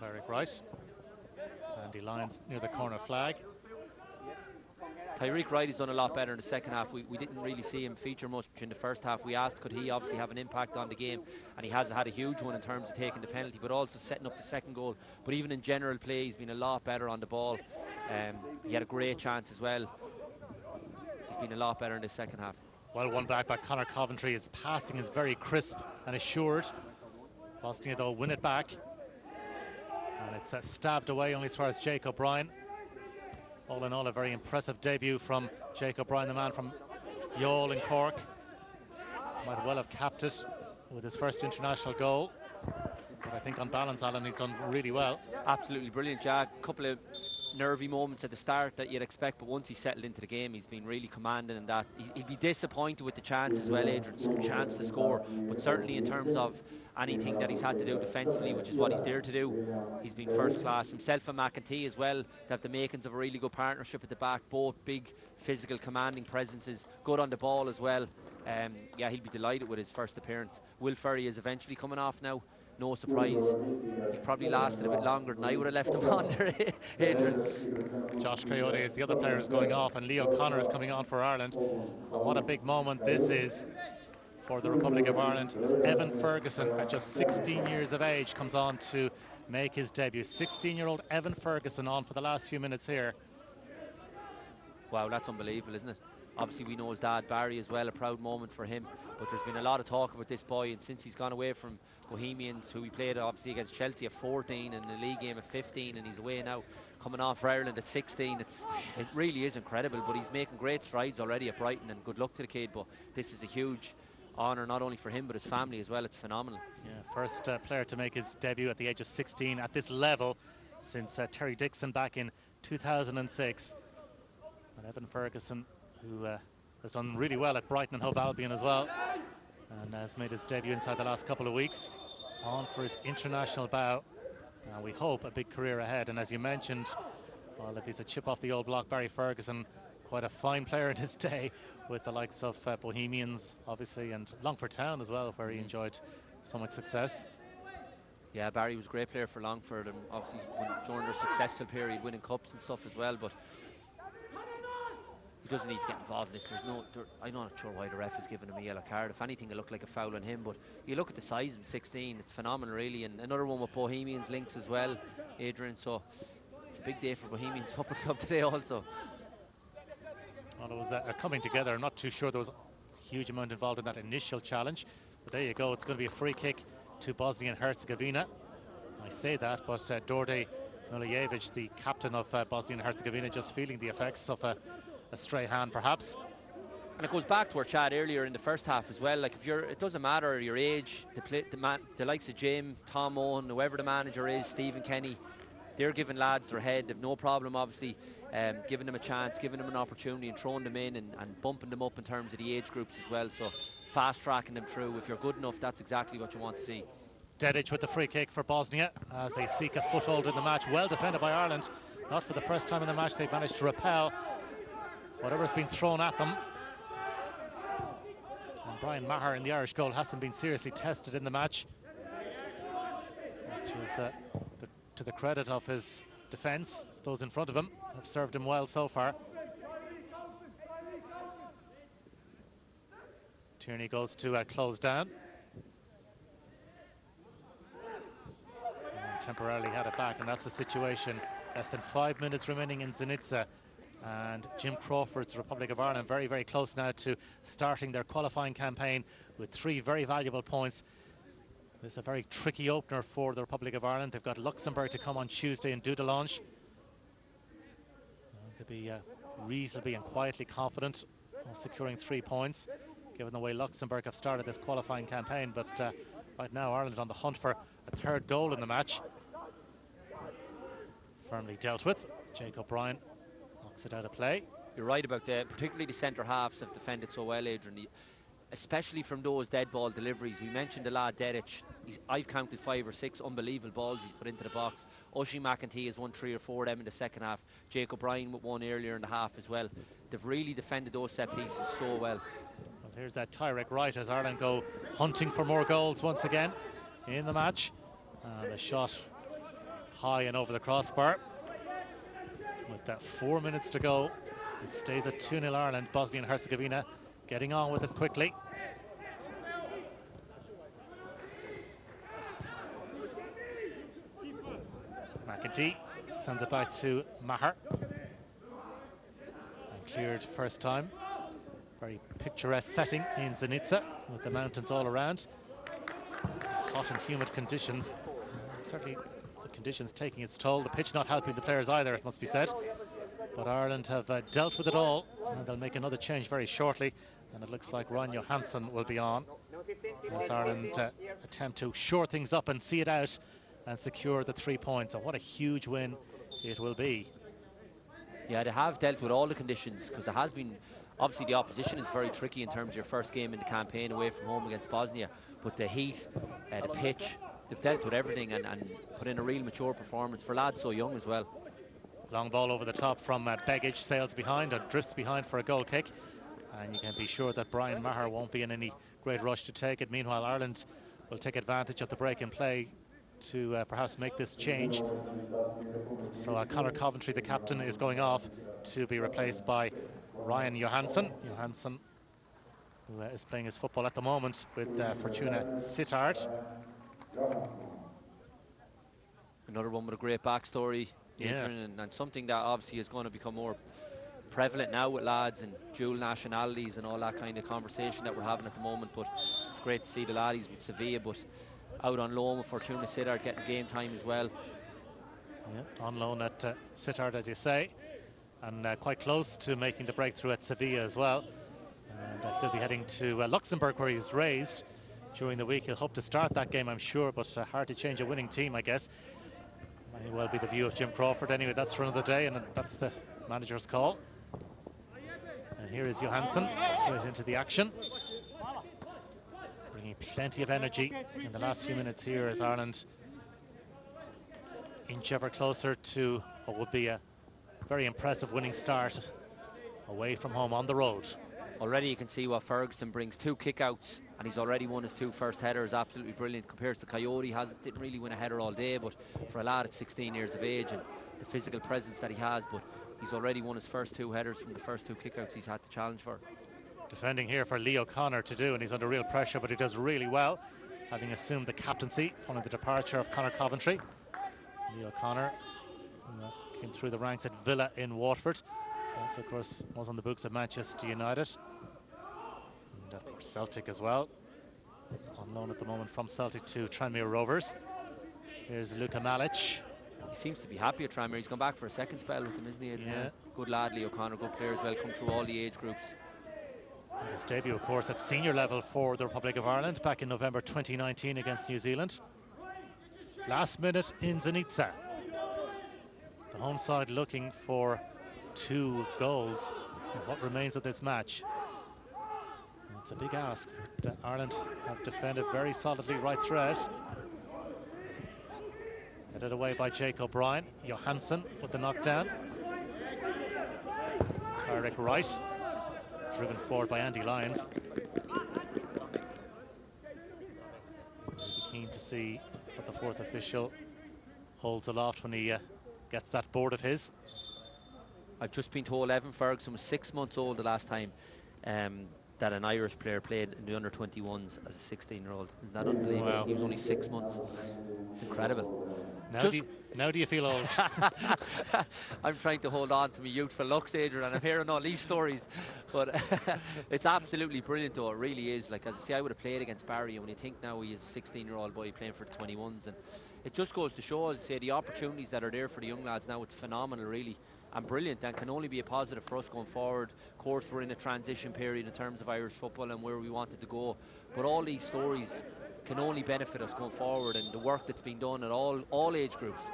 Tyrick Wright. And he lines near the corner flag. Tyrick Wright has done a lot better in the second half. We didn't really see him feature much in the first half. We asked, could he obviously have an impact on the game? And he has had a huge one in terms of taking the penalty, but also setting up the second goal. But even in general play, he's been a lot better on the ball. He had a great chance as well. He's been a lot better in the second half. Well won back by Conor Coventry. His passing is very crisp and assured. Bosnia, though, win it back. And it's stabbed away only as far as Jake O'Brien. All in all, a very impressive debut from Jake O'Brien, the man from Youghal in Cork. Might well have capped it with his first international goal. But I think on balance, Alan, he's done really well. Absolutely brilliant, Jack. A couple of nervy moments at the start that you'd expect, but once he settled into the game, he's been really commanding, and that he'd be disappointed with the chance as well, Adrian, some chance to score, but certainly in terms of anything that he's had to do defensively, which is what he's there to do, he's been first class. Himself and McEntee as well, they have the makings of a really good partnership at the back, both big physical commanding presences, good on the ball as well. Yeah, he'll be delighted with his first appearance. Will Ferry is eventually coming off now. No surprise. He probably lasted a bit longer than I would have left him on there, Adrian. Josh Coyote is the other player who's going off, and Leo Connor is coming on for Ireland. And what a big moment this is for the Republic of Ireland. As Evan Ferguson, at just 16 years of age, comes on to make his debut. 16-year-old Evan Ferguson on for the last few minutes here. Wow, that's unbelievable, isn't it? Obviously, we know his dad, Barry, as well, a proud moment for him. But there's been a lot of talk about this boy, and since he's gone away from Bohemians, who he played obviously against Chelsea at 14 and the league game at 15, and he's away now, coming on for Ireland at 16. It really is incredible, but he's making great strides already at Brighton, and good luck to the kid. But this is a huge honour, not only for him, but his family as well. It's phenomenal. Yeah, first player to make his debut at the age of 16 at this level since Terry Dixon back in 2006. And Evan Ferguson, who has done really well at Brighton and Hove Albion as well, and has made his debut inside the last couple of weeks, on for his international bow, and we hope a big career ahead. And as you mentioned, well, if he's a chip off the old block, Barry Ferguson, quite a fine player in his day, with the likes of Bohemians obviously, and Longford Town as well, where he enjoyed so much success. Yeah, Barry was a great player for Longford, and obviously during their successful period, winning cups and stuff as well. But he doesn't need to get involved in this. I'm not sure why the ref is giving him a yellow card. If anything, it looked like a foul on him. But you look at the size of him, 16, it's phenomenal, really. And another one with Bohemians links as well, Adrian. So it's a big day for Bohemians Football Club today also. Well, it was a coming together. I'm not too sure there was a huge amount involved in that initial challenge. But there you go. It's going to be a free kick to Bosnia and Herzegovina. I say that, but Đorđe Milijević, the captain of Bosnia and Herzegovina, just feeling the effects of a stray hand, perhaps. And it goes back to our chat earlier in the first half as well. Like, if you're, it doesn't matter your age. The likes of Jim, Tom Owen, whoever the manager is, Stephen Kenny, they're giving lads their head. They've no problem, obviously, giving them a chance, giving them an opportunity, and throwing them in and bumping them up in terms of the age groups as well. So fast tracking them through. If you're good enough, that's exactly what you want to see. Dedic with the free kick for Bosnia as they seek a foothold in the match. Well defended by Ireland. Not for the first time in the match they've managed to repel whatever's been thrown at them. And Brian Maher in the Irish goal hasn't been seriously tested in the match, which is to the credit of his defence. Those in front of him have served him well so far. Tierney goes to close down. And temporarily had it back, and that's the situation. Less than 5 minutes remaining in Zenica. And Jim Crawford's Republic of Ireland very, very close now to starting their qualifying campaign with 3 very valuable points. This is a very tricky opener for the Republic of Ireland. They've got Luxembourg to come on Tuesday in Dudelange. They'll be reasonably and quietly confident of securing 3 points, given the way Luxembourg have started this qualifying campaign. But right now, Ireland on the hunt for a 3rd goal in the match. Firmly dealt with. Jake O'Brien knocks it out of play. You're right about that. Particularly the centre halves have defended so well, Adrian. Especially from those dead ball deliveries. We mentioned the lad Dedic. I've counted 5 or 6 unbelievable balls he's put into the box. Oisin McEntee has won 3 or 4 of them in the second half. Jake O'Brien with one earlier in the half as well. They've really defended those set pieces so well. Well, here's that Tyrick Wright as Ireland go hunting for more goals once again in the match. And a shot high and over the crossbar. With that 4 minutes to go, it stays at 2-0 Ireland. Bosnia and Herzegovina getting on with it quickly. McEntee sends it back to Maher. And cleared first time. Very picturesque setting in Zenica with the mountains all around. Hot and humid conditions. Certainly the conditions taking its toll. The pitch not helping the players either, it must be said. But Ireland have dealt with it all, and they'll make another change very shortly. And it looks like Ryan Johansson will be on as Ireland attempt to shore things up and see it out and secure the 3 points. And what a huge win it will be. Yeah, they have dealt with all the conditions, because it has been, obviously the opposition is very tricky in terms of your first game in the campaign away from home against Bosnia. But the heat, the pitch, they've dealt with everything and put in a real mature performance for lads so young as well. Long ball over the top from Begic, sails behind and drifts behind for a goal kick. And you can be sure that Brian Maher won't be in any great rush to take it. Meanwhile, Ireland will take advantage of the break in play to perhaps make this change. So Conor Coventry, the captain, is going off to be replaced by Ryan Johansson. Johansson, who is playing his football at the moment with Fortuna Sittard. Another one with a great backstory. Yeah. And something that obviously is going to become more prevalent now with lads and dual nationalities and all that kind of conversation that we're having at the moment. But it's great to see the laddies with Sevilla, but out on loan with Fortuna Sittard getting game time as well. Yeah, on loan at Sittard, as you say, and quite close to making the breakthrough at Sevilla as well. And he'll be heading to Luxembourg, where he was raised during the week. He'll hope to start that game, I'm sure, but hard to change a winning team, I guess. May well be the view of Jim Crawford. Anyway, that's for another day, and that's the manager's call. And here is Johansson straight into the action, bringing plenty of energy in the last few minutes here as Ireland inch ever closer to what would be a very impressive winning start away from home on the road. Already you can see what Ferguson brings, 2 kickouts, and he's already won his 2 first headers. Absolutely brilliant. Compares to Coyote, didn't really win a header all day, but for a lad at 16 years of age and the physical presence that he has, but he's already won his first 2 headers from the first 2 kickouts he's had to challenge for. Defending here for Lee O'Connor to do, and he's under real pressure, but he does really well, having assumed the captaincy following the departure of Conor Coventry. Lee O'Connor came through the ranks at Villa in Waterford. Also, of course, was on the books of Manchester United. And of course, Celtic as well. On loan at the moment from Celtic to Tranmere Rovers. Here's Luka Malic. He seems to be happy at Tranmere. He's gone back for a second spell with them, isn't he? Yeah. Good lad, Lee O'Connor, good player as well, come through all the age groups. And his debut, of course, at senior level for the Republic of Ireland back in November 2019 against New Zealand. Last minute in Zenica. The home side looking for 2 goals in what remains of this match. And it's a big ask, but Ireland have defended very solidly right throughout. Headed away by Jake O'Brien. Johansson with the knockdown. Tarek Wright, driven forward by Andy Lyons. We'll be keen to see what the 4th official holds aloft when he gets that board of his. I've just been told Evan Ferguson was 6 months old the last time that an Irish player played in the under-21s as a 16-year-old. Isn't that unbelievable? Wow. He was only 6 months. It's incredible. Now do you feel old? I'm trying to hold on to my youthful looks, Adrian, and I'm hearing all these stories. But it's absolutely brilliant, though. It really is. Like, as I say, I would have played against Barry, and when you think now he is a 16-year-old boy playing for the 21s, and it just goes to show, as I say, the opportunities that are there for the young lads now. It's phenomenal, really, and brilliant, and can only be a positive for us going forward. Of course, we're in a transition period in terms of Irish football and where we wanted to go, but all these stories can only benefit us going forward, and the work that's been done at all age groups.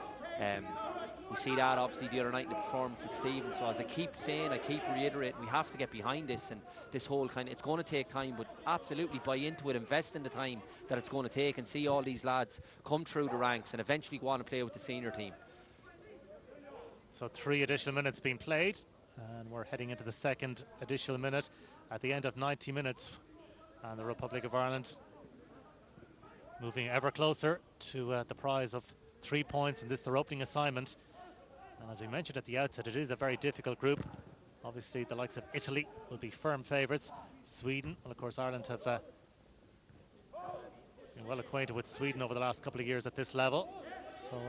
We see that obviously the other night in the performance with Stephen. So as I keep saying, I keep reiterating, we have to get behind this, and this whole kind of, it's going to take time, but absolutely buy into it, invest in the time that it's going to take, and see all these lads come through the ranks and eventually go on and play with the senior team. So 3 additional minutes being played, and we're heading into the 2nd additional minute at the end of 90 minutes. And the Republic of Ireland moving ever closer to the prize of 3 points in this, their opening assignment. And as we mentioned at the outset, it is a very difficult group. Obviously, the likes of Italy will be firm favourites. Sweden, well, of course, Ireland have been well acquainted with Sweden over the last couple of years at this level. So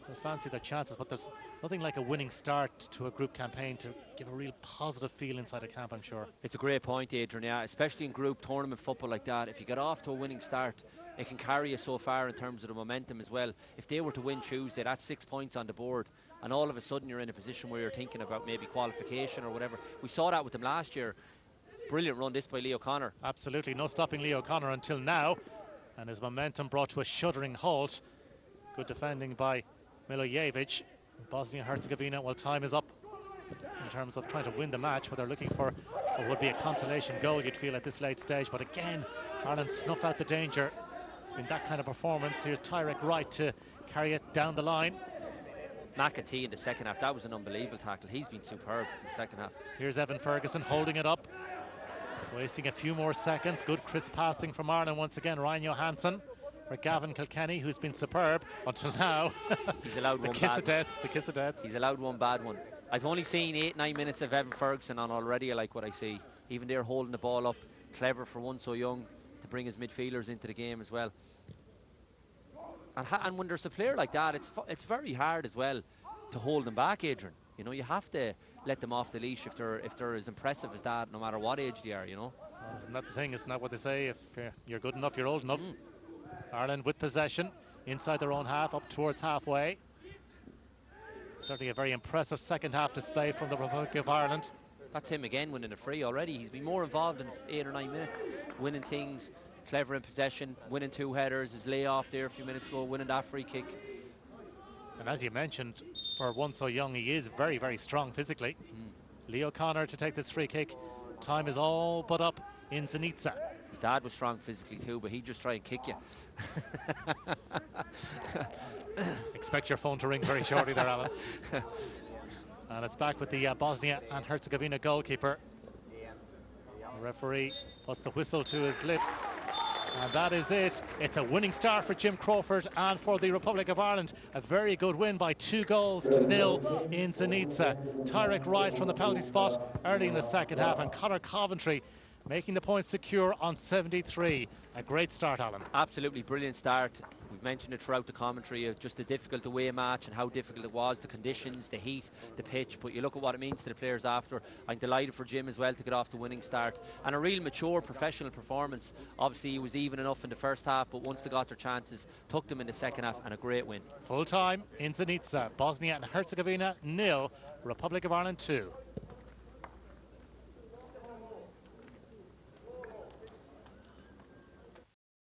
they'll fancy their chances, but there's nothing like a winning start to a group campaign to give a real positive feel inside a camp, I'm sure. It's a great point, Adrian, yeah, especially in group tournament football like that. If you get off to a winning start, it can carry you so far in terms of the momentum as well. If they were to win Tuesday, that's 6 points on the board, and all of a sudden you're in a position where you're thinking about maybe qualification or whatever. We saw that with them last year. Brilliant run this by Leo O'Connor. Absolutely, no stopping Leo O'Connor until now, and his momentum brought to a shuddering halt. Good defending by Milojevic. Bosnia-Herzegovina, well, time is up in terms of trying to win the match, but they're looking for what would be a consolation goal, you'd feel, at this late stage. But again, Ireland snuff out the danger. It's been that kind of performance. Here's Tyrek Wright to carry it down the line. McAtee in the second half, that was an unbelievable tackle. He's been superb in the second half. Here's Evan Ferguson holding it up, wasting a few more seconds. Good crisp passing from Ireland once again. Ryan Johansson for Gavin Kilkenny, who's been superb until now. He's allowed the one kiss bad of death, the kiss of death. He's allowed one bad one. I've only seen 8-9 minutes of Evan Ferguson on already. I like what I see. Even there holding the ball up, clever for one so young to bring his midfielders into the game as well. And when there's a player like that, it's very hard as well to hold them back, Adrian. You know, you have to let them off the leash if they're as impressive as that, no matter what age they are, you know. Well, isn't that the thing? Isn't that what they say? If you're good enough, you're old enough. Ireland with possession inside their own half, up towards halfway. Certainly a very impressive second half display from the Republic of Ireland. That's him again winning a free already. He's been more involved in 8 or 9 minutes, winning things, clever in possession, winning 2 headers, his layoff there a few minutes ago, winning that free kick. And as you mentioned, for one so young, he is very, very strong physically. Leo O'Connor to take this free kick. Time is all but up in Zenica. His dad was strong physically too, but he'd just try and kick you. Expect your phone to ring very shortly there, Alan. And it's back with the Bosnia and Herzegovina goalkeeper. The referee puts the whistle to his lips. And that is it. It's a winning start for Jim Crawford and for the Republic of Ireland. A very good win by 2-0 in Zenica. Tyrek Wright from the penalty spot early in the second half, and Conor Coventry making the points secure on 73. A great start, Alan. Absolutely brilliant start. We've mentioned it throughout the commentary of just a difficult away match and how difficult it was, the conditions, the heat, the pitch, but you look at what it means to the players after. I'm delighted for Jim as well to get off the winning start, and a real mature professional performance. Obviously he was even enough in the first half, but once they got their chances, took them in the second half, and a great win. Full time in Zenica, Bosnia and Herzegovina 0, Republic of Ireland 2.